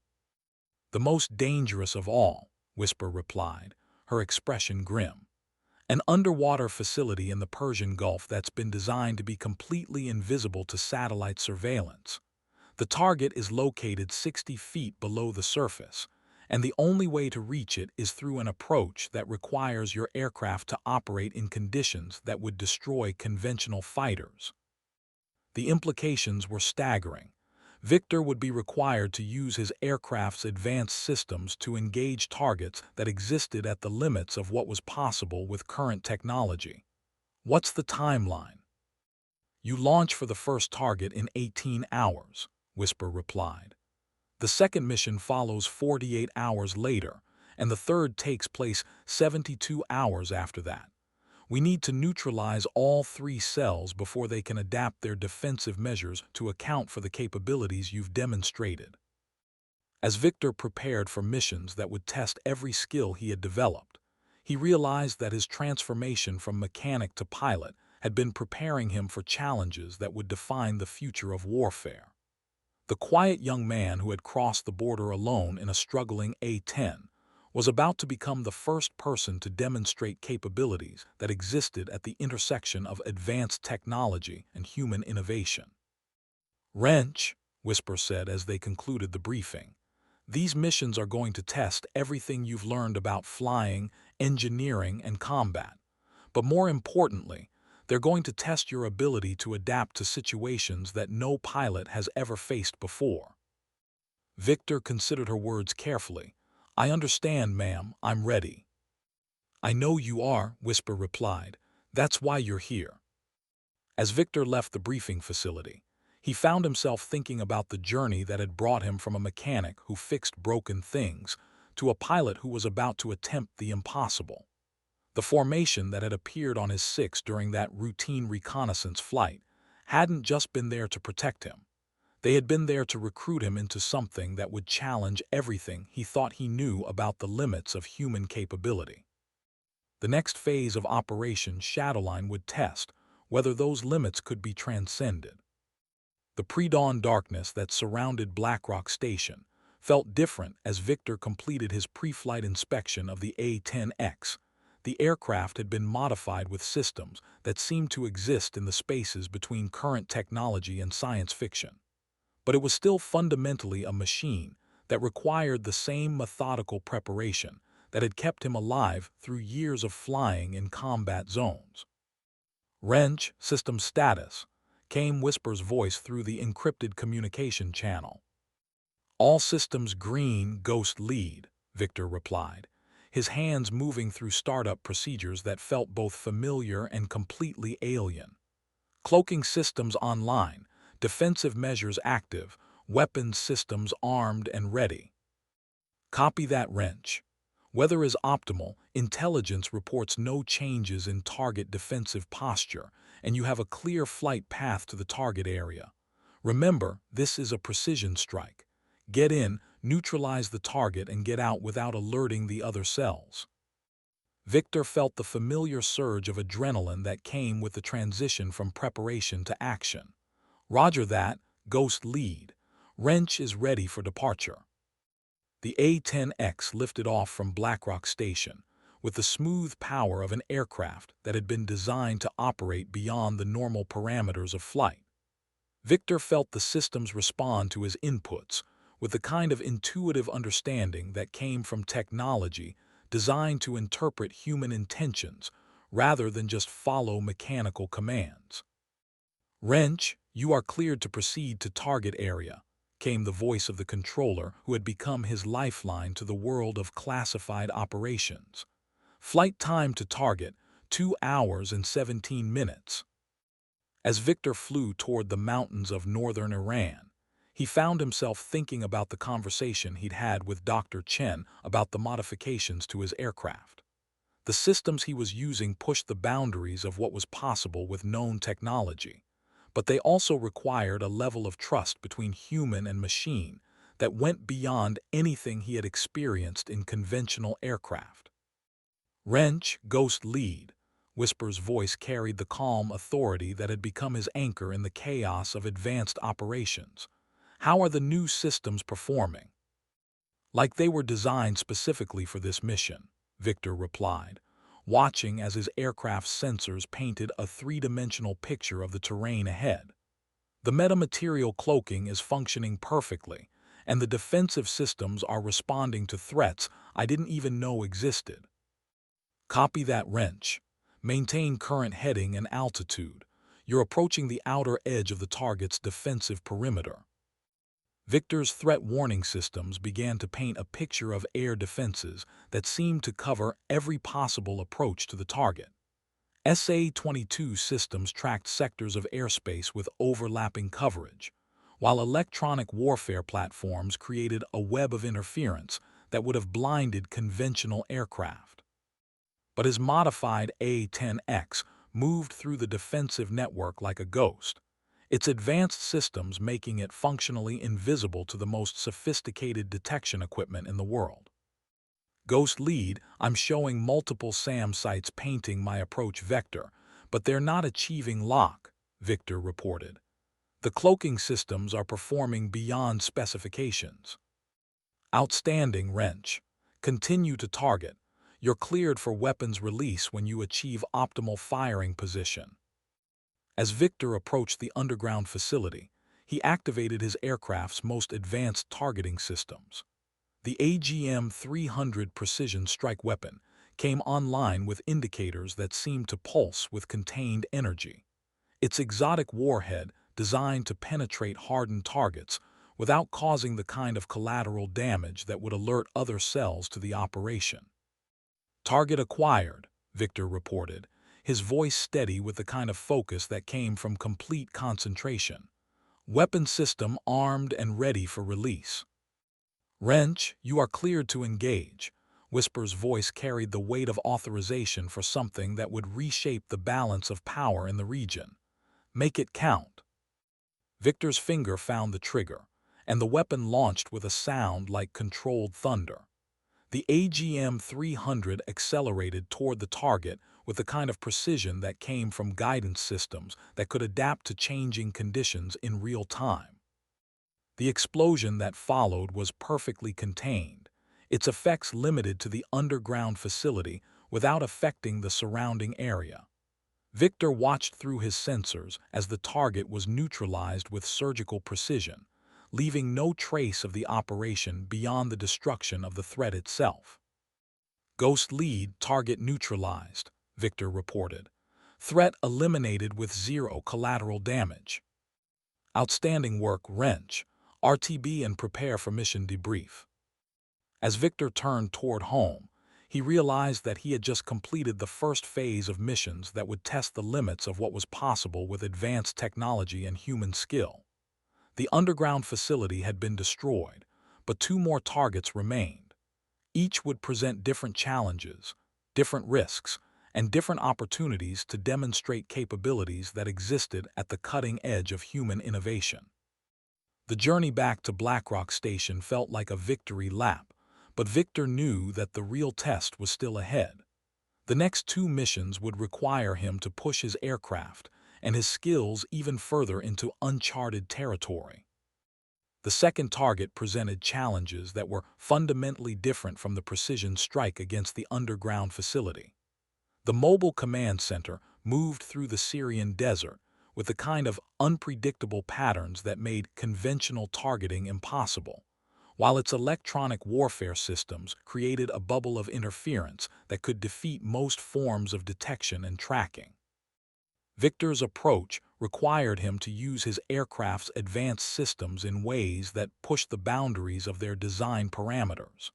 "The most dangerous of all," Whisper replied, her expression grim. "An underwater facility in the Persian Gulf that's been designed to be completely invisible to satellite surveillance. The target is located 60 feet below the surface, and the only way to reach it is through an approach that requires your aircraft to operate in conditions that would destroy conventional fighters." The implications were staggering. Victor would be required to use his aircraft's advanced systems to engage targets that existed at the limits of what was possible with current technology. "What's the timeline?" You launch for the first target in 18 hours, Whisper replied. The second mission follows 48 hours later, and the third takes place 72 hours after that. We need to neutralize all three cells before they can adapt their defensive measures to account for the capabilities you've demonstrated. As Victor prepared for missions that would test every skill he had developed, he realized that his transformation from mechanic to pilot had been preparing him for challenges that would define the future of warfare. The quiet young man who had crossed the border alone in a struggling A-10 was about to become the first person to demonstrate capabilities that existed at the intersection of advanced technology and human innovation. "Wrench," Whisper said as they concluded the briefing, "these missions are going to test everything you've learned about flying, engineering, and combat. But more importantly, they're going to test your ability to adapt to situations that no pilot has ever faced before." Victor considered her words carefully. "I understand, ma'am. I'm ready." "I know you are," Whisper replied. "That's why you're here." As Victor left the briefing facility, he found himself thinking about the journey that had brought him from a mechanic who fixed broken things to a pilot who was about to attempt the impossible. The formation that had appeared on his six during that routine reconnaissance flight hadn't just been there to protect him. They had been there to recruit him into something that would challenge everything he thought he knew about the limits of human capability. The next phase of Operation Shadowline would test whether those limits could be transcended. The pre-dawn darkness that surrounded Blackrock Station felt different as Victor completed his pre-flight inspection of the A-10X. The aircraft had been modified with systems that seemed to exist in the spaces between current technology and science fiction. But it was still fundamentally a machine that required the same methodical preparation that had kept him alive through years of flying in combat zones. "Wrench, system status," came Whisper's voice through the encrypted communication channel. "All systems green, Ghost lead," Victor replied, his hands moving through startup procedures that felt both familiar and completely alien. "Cloaking systems online, defensive measures active, weapons systems armed and ready." "Copy that, Wrench. Weather is optimal, intelligence reports no changes in target defensive posture, and you have a clear flight path to the target area. Remember, this is a precision strike. Get in, neutralize the target, and get out without alerting the other cells." Victor felt the familiar surge of adrenaline that came with the transition from preparation to action. "Roger that, Ghost lead. Wrench is ready for departure." The A-10X lifted off from Blackrock Station with the smooth power of an aircraft that had been designed to operate beyond the normal parameters of flight. Victor felt the systems respond to his inputs with the kind of intuitive understanding that came from technology designed to interpret human intentions rather than just follow mechanical commands. "Wrench, you are cleared to proceed to target area," came the voice of the controller who had become his lifeline to the world of classified operations. "Flight time to target, 2 hours and 17 minutes. As Victor flew toward the mountains of northern Iran, he found himself thinking about the conversation he'd had with Dr. Chen about the modifications to his aircraft. The systems he was using pushed the boundaries of what was possible with known technology, but they also required a level of trust between human and machine that went beyond anything he had experienced in conventional aircraft. "Wrench, Ghost lead." Whisper's voice carried the calm authority that had become his anchor in the chaos of advanced operations. "How are the new systems performing?" "Like they were designed specifically for this mission," Victor replied, watching as his aircraft's sensors painted a three-dimensional picture of the terrain ahead. "The metamaterial cloaking is functioning perfectly, and the defensive systems are responding to threats I didn't even know existed." "Copy that, Wrench. Maintain current heading and altitude. You're approaching the outer edge of the target's defensive perimeter." Victor's threat warning systems began to paint a picture of air defenses that seemed to cover every possible approach to the target. SA-22 systems tracked sectors of airspace with overlapping coverage, while electronic warfare platforms created a web of interference that would have blinded conventional aircraft. But his modified A-10X moved through the defensive network like a ghost, its advanced systems making it functionally invisible to the most sophisticated detection equipment in the world. Ghost lead, I'm showing multiple SAM sites painting my approach vector, but they're not achieving lock, Victor reported. The cloaking systems are performing beyond specifications. Outstanding, Wrench. Continue to target. You're cleared for weapons release when you achieve optimal firing position. As Victor approached the underground facility, he activated his aircraft's most advanced targeting systems. The AGM-300 precision strike weapon came online with indicators that seemed to pulse with contained energy. Its exotic warhead, designed to penetrate hardened targets without causing the kind of collateral damage that would alert other cells to the operation. Target acquired, Victor reported, his voice steady with the kind of focus that came from complete concentration. Weapon system armed and ready for release. Wrench, you are cleared to engage. Whisper's voice carried the weight of authorization for something that would reshape the balance of power in the region. Make it count. Victor's finger found the trigger, and the weapon launched with a sound like controlled thunder. The AGM-300 accelerated toward the target with the kind of precision that came from guidance systems that could adapt to changing conditions in real time. The explosion that followed was perfectly contained, its effects limited to the underground facility without affecting the surrounding area. Victor watched through his sensors as the target was neutralized with surgical precision, leaving no trace of the operation beyond the destruction of the threat itself. Ghost lead target neutralized, Victor reported. Threat eliminated with zero collateral damage. Outstanding work, Wrench. RTB and prepare for mission debrief. As Victor turned toward home, he realized that he had just completed the first phase of missions that would test the limits of what was possible with advanced technology and human skill. The underground facility had been destroyed, but two more targets remained. Each would present different challenges, different risks, and different opportunities to demonstrate capabilities that existed at the cutting edge of human innovation. The journey back to Blackrock Station felt like a victory lap, but Victor knew that the real test was still ahead. The next two missions would require him to push his aircraft and his skills even further into uncharted territory. The second target presented challenges that were fundamentally different from the precision strike against the underground facility. The mobile command center moved through the Syrian desert with the kind of unpredictable patterns that made conventional targeting impossible, while its electronic warfare systems created a bubble of interference that could defeat most forms of detection and tracking. Victor's approach required him to use his aircraft's advanced systems in ways that pushed the boundaries of their design parameters.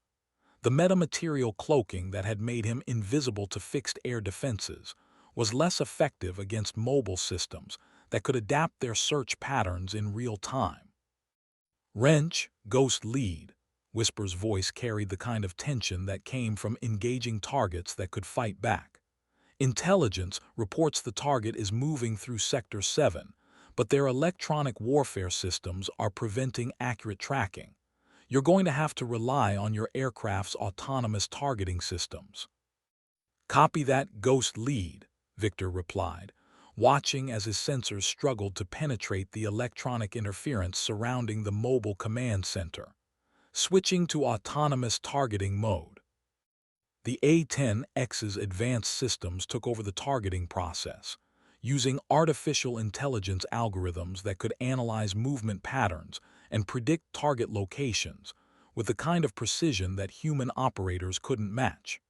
The metamaterial cloaking that had made him invisible to fixed air defenses was less effective against mobile systems that could adapt their search patterns in real time. Wrench, Ghost lead, Whisper's voice carried the kind of tension that came from engaging targets that could fight back. Intelligence reports the target is moving through Sector 7, but their electronic warfare systems are preventing accurate tracking. You're going to have to rely on your aircraft's autonomous targeting systems. Copy that, Ghost lead, Victor replied, watching as his sensors struggled to penetrate the electronic interference surrounding the mobile command center. Switching to autonomous targeting mode. The A-10X's advanced systems took over the targeting process, using artificial intelligence algorithms that could analyze movement patterns and predict target locations with the kind of precision that human operators couldn't match.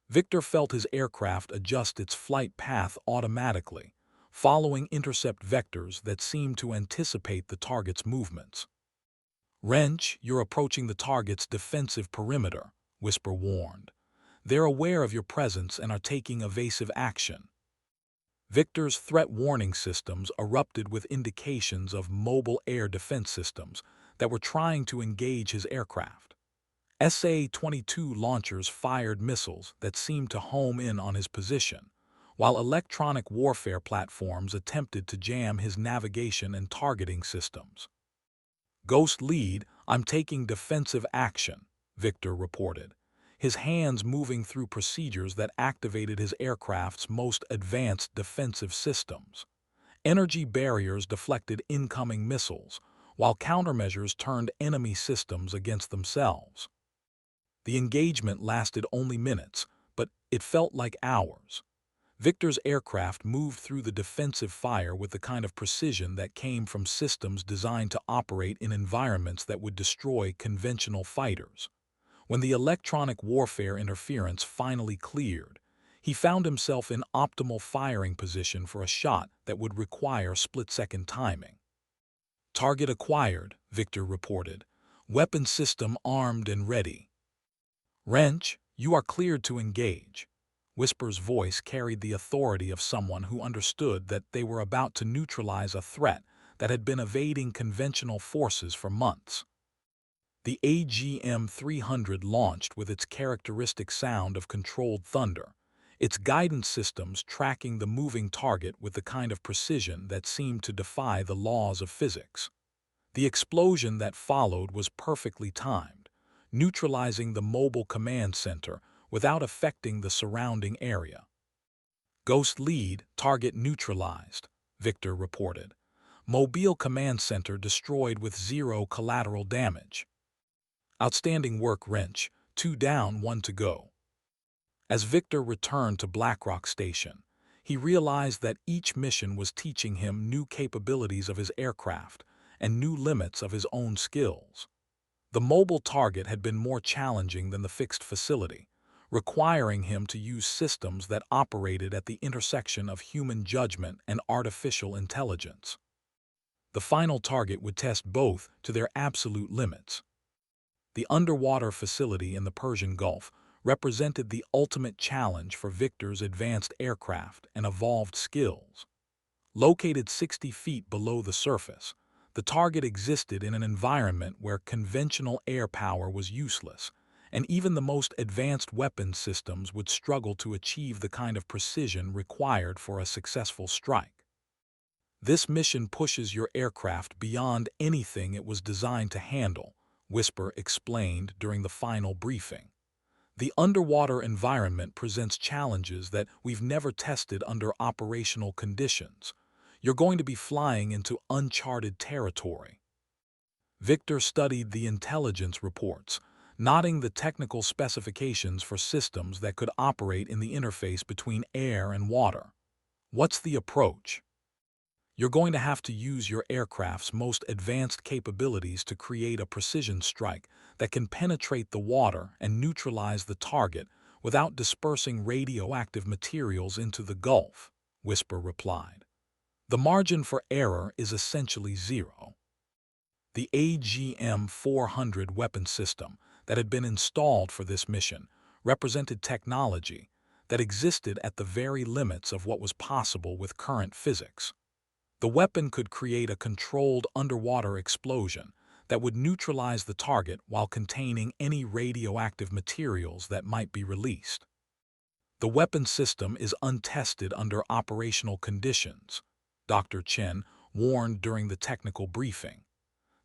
Victor felt his aircraft adjust its flight path automatically, following intercept vectors that seemed to anticipate the target's movements. Wrench, you're approaching the target's defensive perimeter, Whisper warned. They're aware of your presence and are taking evasive action. Victor's threat warning systems erupted with indications of mobile air defense systems that were trying to engage his aircraft. SA-22 launchers fired missiles that seemed to home in on his position, while electronic warfare platforms attempted to jam his navigation and targeting systems. "Ghost lead, I'm taking defensive action," Victor reported, his hands moving through procedures that activated his aircraft's most advanced defensive systems. Energy barriers deflected incoming missiles, while countermeasures turned enemy systems against themselves. The engagement lasted only minutes, but it felt like hours. Victor's aircraft moved through the defensive fire with the kind of precision that came from systems designed to operate in environments that would destroy conventional fighters. When the electronic warfare interference finally cleared, he found himself in optimal firing position for a shot that would require split-second timing. "Target acquired," Victor reported. "Weapon system armed and ready." "Wrench, you are cleared to engage." Whisper's voice carried the authority of someone who understood that they were about to neutralize a threat that had been evading conventional forces for months. The AGM-300 launched with its characteristic sound of controlled thunder, its guidance systems tracking the moving target with the kind of precision that seemed to defy the laws of physics. The explosion that followed was perfectly timed, neutralizing the mobile command center without affecting the surrounding area. "Ghost lead, target neutralized," Victor reported. "Mobile command center destroyed with 0 collateral damage." "Outstanding work, Wrench. 2 down, 1 to go." As Victor returned to Blackrock Station, he realized that each mission was teaching him new capabilities of his aircraft and new limits of his own skills. The mobile target had been more challenging than the fixed facility, requiring him to use systems that operated at the intersection of human judgment and artificial intelligence. The final target would test both to their absolute limits. The underwater facility in the Persian Gulf represented the ultimate challenge for Victor's advanced aircraft and evolved skills. Located 60 feet below the surface, the target existed in an environment where conventional air power was useless, and even the most advanced weapons systems would struggle to achieve the kind of precision required for a successful strike. "This mission pushes your aircraft beyond anything it was designed to handle," Whisper explained during the final briefing. "The underwater environment presents challenges that we've never tested under operational conditions. You're going to be flying into uncharted territory." Victor studied the intelligence reports, noting the technical specifications for systems that could operate in the interface between air and water. "What's the approach?" "You're going to have to use your aircraft's most advanced capabilities to create a precision strike that can penetrate the water and neutralize the target without dispersing radioactive materials into the Gulf," Whisper replied. "The margin for error is essentially 0. The AGM-400 weapon system that had been installed for this mission represented technology that existed at the very limits of what was possible with current physics. The weapon could create a controlled underwater explosion that would neutralize the target while containing any radioactive materials that might be released. "The weapon system is untested under operational conditions," Dr. Chen warned during the technical briefing.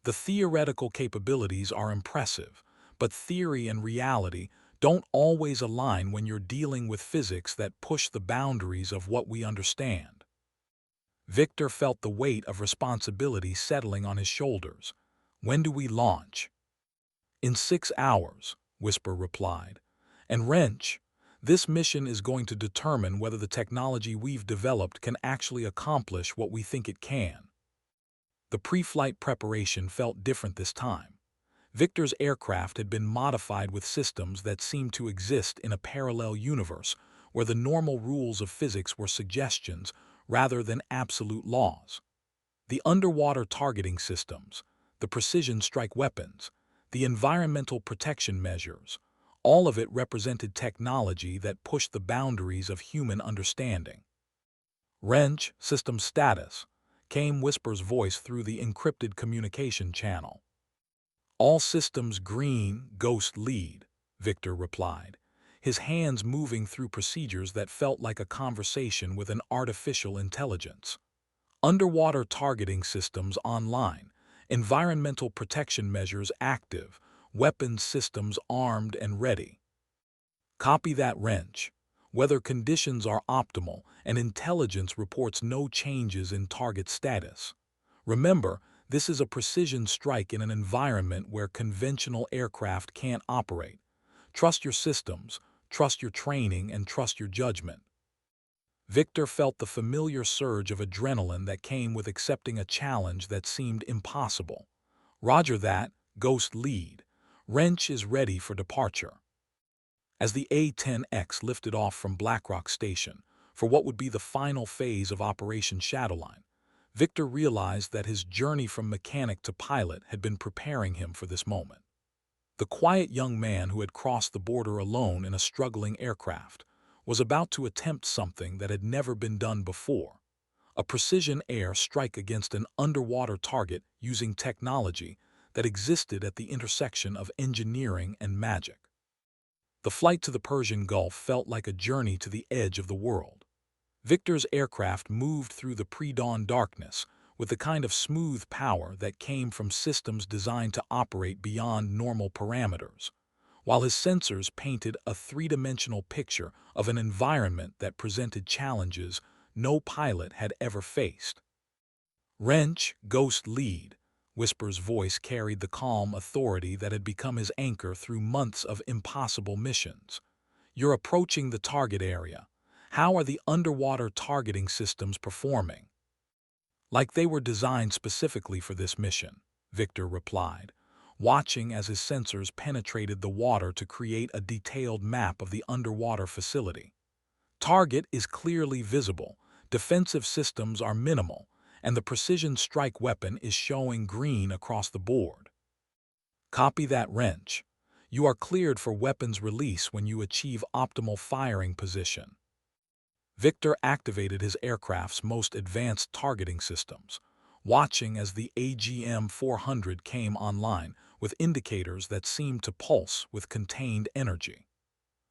"The theoretical capabilities are impressive, but theory and reality don't always align when you're dealing with physics that push the boundaries of what we understand." Victor felt the weight of responsibility settling on his shoulders. "When do we launch?" "In 6 hours, Whisper replied. "And Wrench, this mission is going to determine whether the technology we've developed can actually accomplish what we think it can." The pre-flight preparation felt different this time. Victor's aircraft had been modified with systems that seemed to exist in a parallel universe where the normal rules of physics were suggestions rather than absolute laws. The underwater targeting systems, the precision strike weapons, the environmental protection measures, all of it represented technology that pushed the boundaries of human understanding. Wrench, system status, came Whisper's voice through the encrypted communication channel. All systems green, Ghost lead, Victor replied, his hands moving through procedures that felt like a conversation with an artificial intelligence. Underwater targeting systems online, environmental protection measures active, weapons systems armed and ready. Copy that, Wrench. Weather conditions are optimal and intelligence reports no changes in target status. Remember, this is a precision strike in an environment where conventional aircraft can't operate. Trust your systems, trust your training, and trust your judgment. Victor felt the familiar surge of adrenaline that came with accepting a challenge that seemed impossible. Roger that, Ghost lead. Wrench is ready for departure. As the A-10X lifted off from Blackrock Station for what would be the final phase of Operation Shadowline, Victor realized that his journey from mechanic to pilot had been preparing him for this moment. The quiet young man who had crossed the border alone in a struggling aircraft was about to attempt something that had never been done before: a precision air strike against an underwater target using technology that existed at the intersection of engineering and magic. The flight to the Persian Gulf felt like a journey to the edge of the world. Victor's aircraft moved through the pre-dawn darkness with the kind of smooth power that came from systems designed to operate beyond normal parameters, while his sensors painted a three-dimensional picture of an environment that presented challenges no pilot had ever faced. Wrench, Ghost lead, Whisper's voice carried the calm authority that had become his anchor through months of impossible missions. You're approaching the target area. How are the underwater targeting systems performing? Like they were designed specifically for this mission, Victor replied, watching as his sensors penetrated the water to create a detailed map of the underwater facility. Target is clearly visible, defensive systems are minimal, and the precision strike weapon is showing green across the board. Copy that, Wrench. You are cleared for weapons release when you achieve optimal firing position. Victor activated his aircraft's most advanced targeting systems, watching as the AGM-400 came online with indicators that seemed to pulse with contained energy.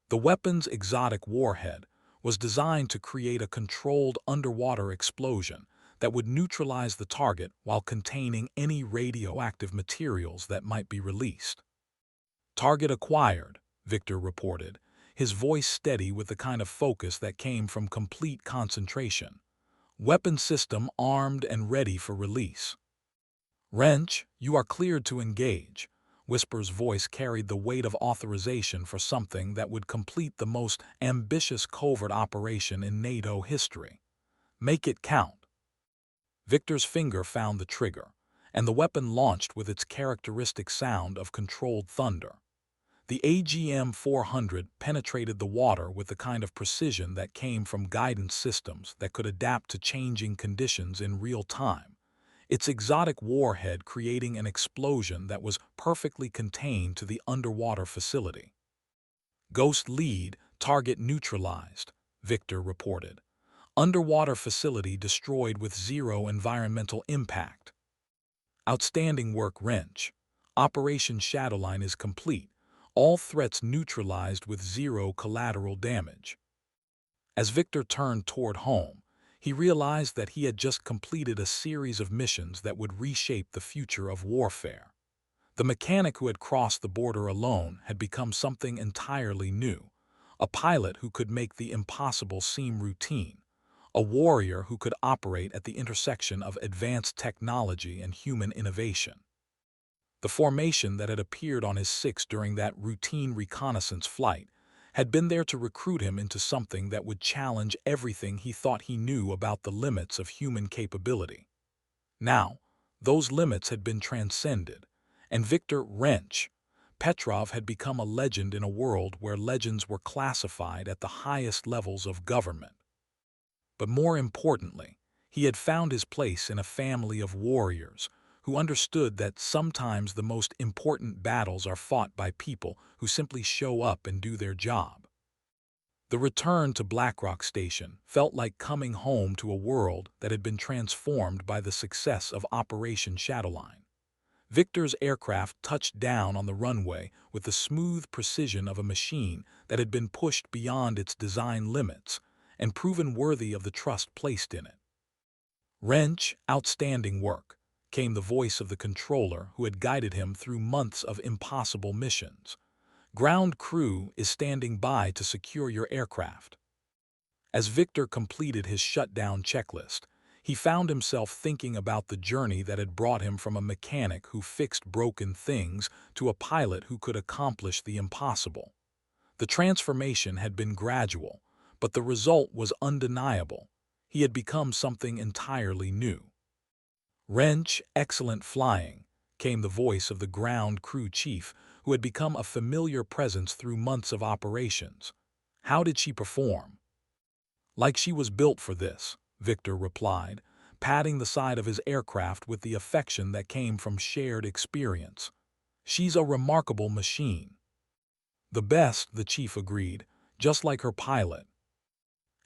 The weapon's exotic warhead was designed to create a controlled underwater explosion that would neutralize the target while containing any radioactive materials that might be released. Target acquired, Victor reported, his voice steady with the kind of focus that came from complete concentration. Weapon system armed and ready for release. Wrench, you are cleared to engage. Whisper's voice carried the weight of authorization for something that would complete the most ambitious covert operation in NATO history. Make it count. Victor's finger found the trigger, and the weapon launched with its characteristic sound of controlled thunder. The AGM-400 penetrated the water with the kind of precision that came from guidance systems that could adapt to changing conditions in real time, its exotic warhead creating an explosion that was perfectly contained to the underwater facility. Ghost lead, target neutralized, Victor reported. Underwater facility destroyed with zero environmental impact. Outstanding work, Wrench. Operation Shadowline is complete. All threats neutralized with zero collateral damage. As Victor turned toward home, he realized that he had just completed a series of missions that would reshape the future of warfare. The mechanic who had crossed the border alone had become something entirely new, a pilot who could make the impossible seem routine, a warrior who could operate at the intersection of advanced technology and human innovation. The formation that had appeared on his six during that routine reconnaissance flight had been there to recruit him into something that would challenge everything he thought he knew about the limits of human capability. Now, those limits had been transcended, and Victor Wrench Petrov had become a legend in a world where legends were classified at the highest levels of government. But more importantly, he had found his place in a family of warriors who understood that sometimes the most important battles are fought by people who simply show up and do their job. The return to Blackrock Station felt like coming home to a world that had been transformed by the success of Operation Shadowline. Victor's aircraft touched down on the runway with the smooth precision of a machine that had been pushed beyond its design limits and proven worthy of the trust placed in it. "Wrench, outstanding work," came the voice of the controller who had guided him through months of impossible missions. "Ground crew is standing by to secure your aircraft." As Victor completed his shutdown checklist, he found himself thinking about the journey that had brought him from a mechanic who fixed broken things to a pilot who could accomplish the impossible. The transformation had been gradual, but the result was undeniable. He had become something entirely new. "Wrench, excellent flying," came the voice of the ground crew chief, who had become a familiar presence through months of operations. "How did she perform?" "Like she was built for this," Victor replied, patting the side of his aircraft with the affection that came from shared experience. "She's a remarkable machine." "The best," the chief agreed, "just like her pilot."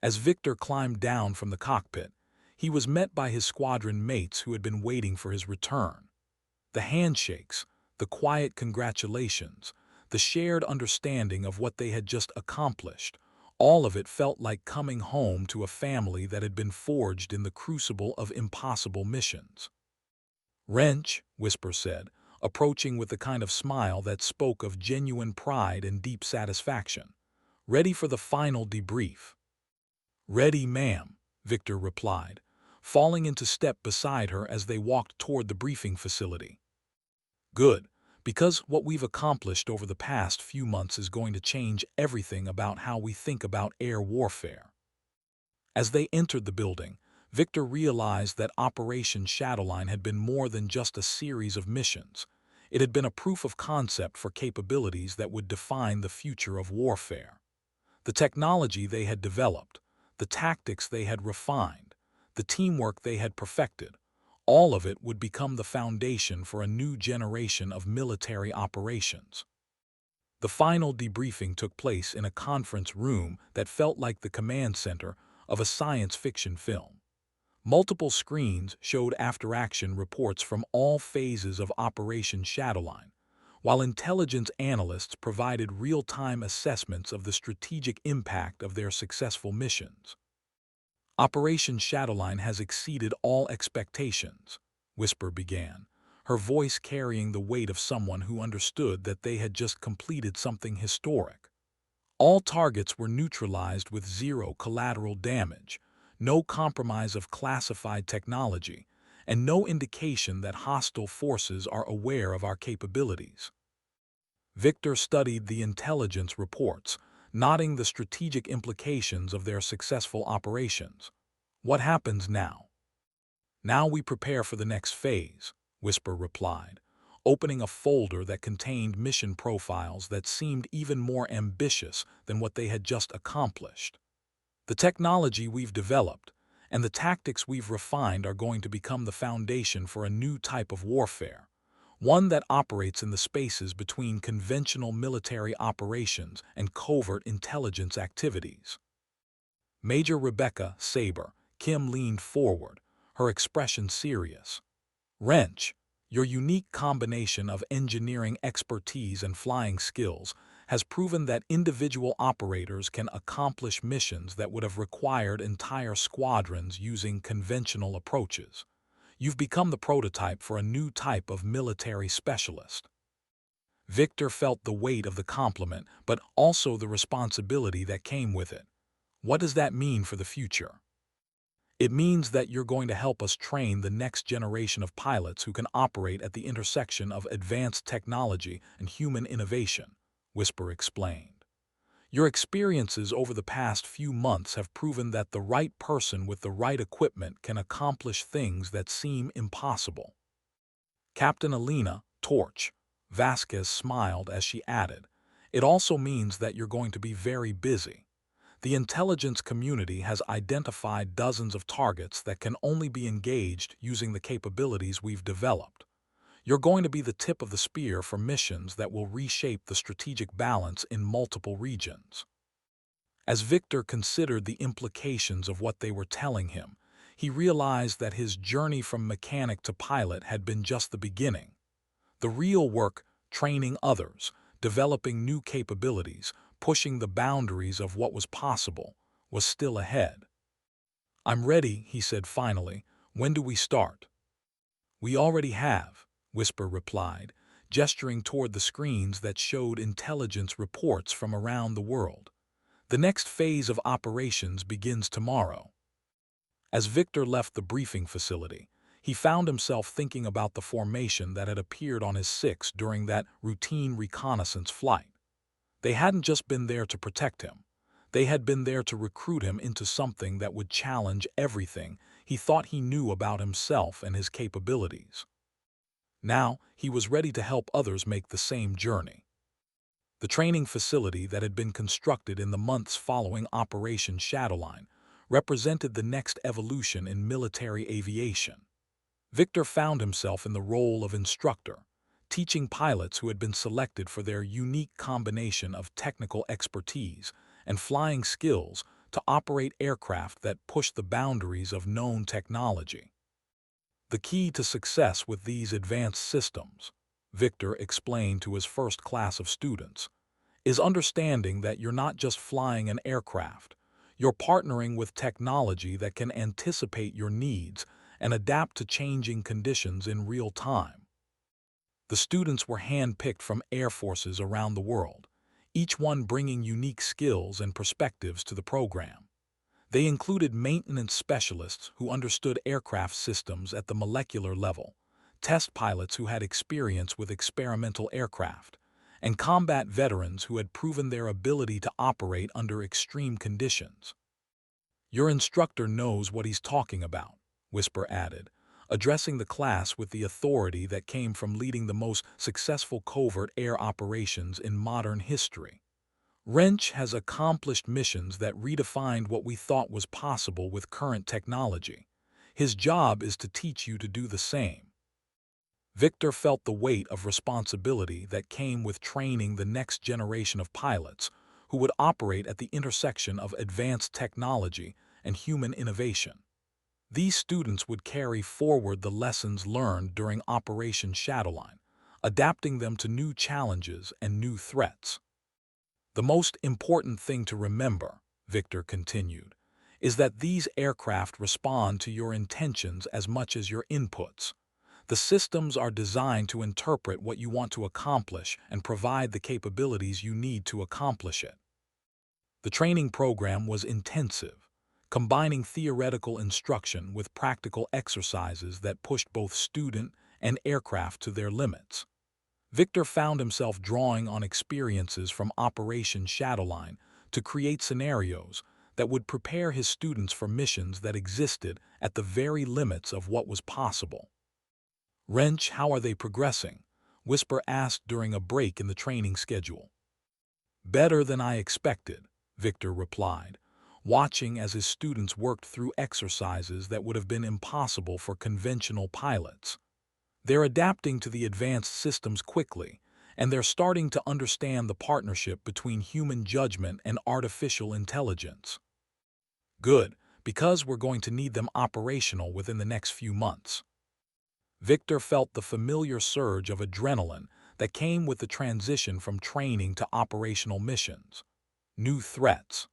As Victor climbed down from the cockpit, he was met by his squadron mates who had been waiting for his return. The handshakes, the quiet congratulations, the shared understanding of what they had just accomplished, all of it felt like coming home to a family that had been forged in the crucible of impossible missions. "Wrench," Whisper said, approaching with the kind of smile that spoke of genuine pride and deep satisfaction. "Ready for the final debrief?" "Ready, ma'am," Victor replied, falling into step beside her as they walked toward the briefing facility. "Good, because what we've accomplished over the past few months is going to change everything about how we think about air warfare." As they entered the building, Victor realized that Operation Shadowline had been more than just a series of missions. It had been a proof of concept for capabilities that would define the future of warfare. The technology they had developed, the tactics they had refined, the teamwork they had perfected, all of it would become the foundation for a new generation of military operations. The final debriefing took place in a conference room that felt like the command center of a science fiction film. Multiple screens showed after-action reports from all phases of Operation Shadowline, while intelligence analysts provided real-time assessments of the strategic impact of their successful missions. "Operation Shadowline has exceeded all expectations," Whisper began, her voice carrying the weight of someone who understood that they had just completed something historic. "All targets were neutralized with zero collateral damage, no compromise of classified technology, and no indication that hostile forces are aware of our capabilities." Victor studied the intelligence reports, noting the strategic implications of their successful operations. "What happens now?" "Now we prepare for the next phase," Whisper replied, opening a folder that contained mission profiles that seemed even more ambitious than what they had just accomplished. "The technology we've developed and the tactics we've refined are going to become the foundation for a new type of warfare, one that operates in the spaces between conventional military operations and covert intelligence activities." Major Rebecca Saber Kim leaned forward, her expression serious. "Wrench, your unique combination of engineering expertise and flying skills has proven that individual operators can accomplish missions that would have required entire squadrons using conventional approaches. You've become the prototype for a new type of military specialist." Victor felt the weight of the compliment, but also the responsibility that came with it. "What does that mean for the future?" "It means that you're going to help us train the next generation of pilots who can operate at the intersection of advanced technology and human innovation," Whisper explained. "Your experiences over the past few months have proven that the right person with the right equipment can accomplish things that seem impossible." Captain Elena Torch Vasquez smiled as she added, "It also means that you're going to be very busy. The intelligence community has identified dozens of targets that can only be engaged using the capabilities we've developed. You're going to be the tip of the spear for missions that will reshape the strategic balance in multiple regions." As Victor considered the implications of what they were telling him, he realized that his journey from mechanic to pilot had been just the beginning. The real work, training others, developing new capabilities, pushing the boundaries of what was possible, was still ahead. "I'm ready," he said finally. "When do we start?" "We already have," Whisper replied, gesturing toward the screens that showed intelligence reports from around the world. "The next phase of operations begins tomorrow." As Victor left the briefing facility, he found himself thinking about the formation that had appeared on his six during that routine reconnaissance flight. They hadn't just been there to protect him. They had been there to recruit him into something that would challenge everything he thought he knew about himself and his capabilities. Now, he was ready to help others make the same journey. The training facility that had been constructed in the months following Operation Shadowline represented the next evolution in military aviation. Victor found himself in the role of instructor, teaching pilots who had been selected for their unique combination of technical expertise and flying skills to operate aircraft that pushed the boundaries of known technology. The key to success with these advanced systems, Victor explained to his first class of students, is understanding that you're not just flying an aircraft, you're partnering with technology that can anticipate your needs and adapt to changing conditions in real time. The students were hand-picked from air forces around the world, each one bringing unique skills and perspectives to the program. They included maintenance specialists who understood aircraft systems at the molecular level, test pilots who had experience with experimental aircraft, and combat veterans who had proven their ability to operate under extreme conditions. "Your instructor knows what he's talking about," Whisper added, addressing the class with the authority that came from leading the most successful covert air operations in modern history. "Wrench has accomplished missions that redefined what we thought was possible with current technology. His job is to teach you to do the same." Victor felt the weight of responsibility that came with training the next generation of pilots who would operate at the intersection of advanced technology and human innovation. These students would carry forward the lessons learned during Operation Shadowline, adapting them to new challenges and new threats. "The most important thing to remember," Victor continued, "is that these aircraft respond to your intentions as much as your inputs. The systems are designed to interpret what you want to accomplish and provide the capabilities you need to accomplish it." The training program was intensive, combining theoretical instruction with practical exercises that pushed both student and aircraft to their limits. Victor found himself drawing on experiences from Operation Shadowline to create scenarios that would prepare his students for missions that existed at the very limits of what was possible. "Wrench, how are they progressing?" Whisper asked during a break in the training schedule. "Better than I expected," Victor replied, watching as his students worked through exercises that would have been impossible for conventional pilots. "They're adapting to the advanced systems quickly, and they're starting to understand the partnership between human judgment and artificial intelligence." "Good, because we're going to need them operational within the next few months." Victor felt the familiar surge of adrenaline that came with the transition from training to operational missions. New threats,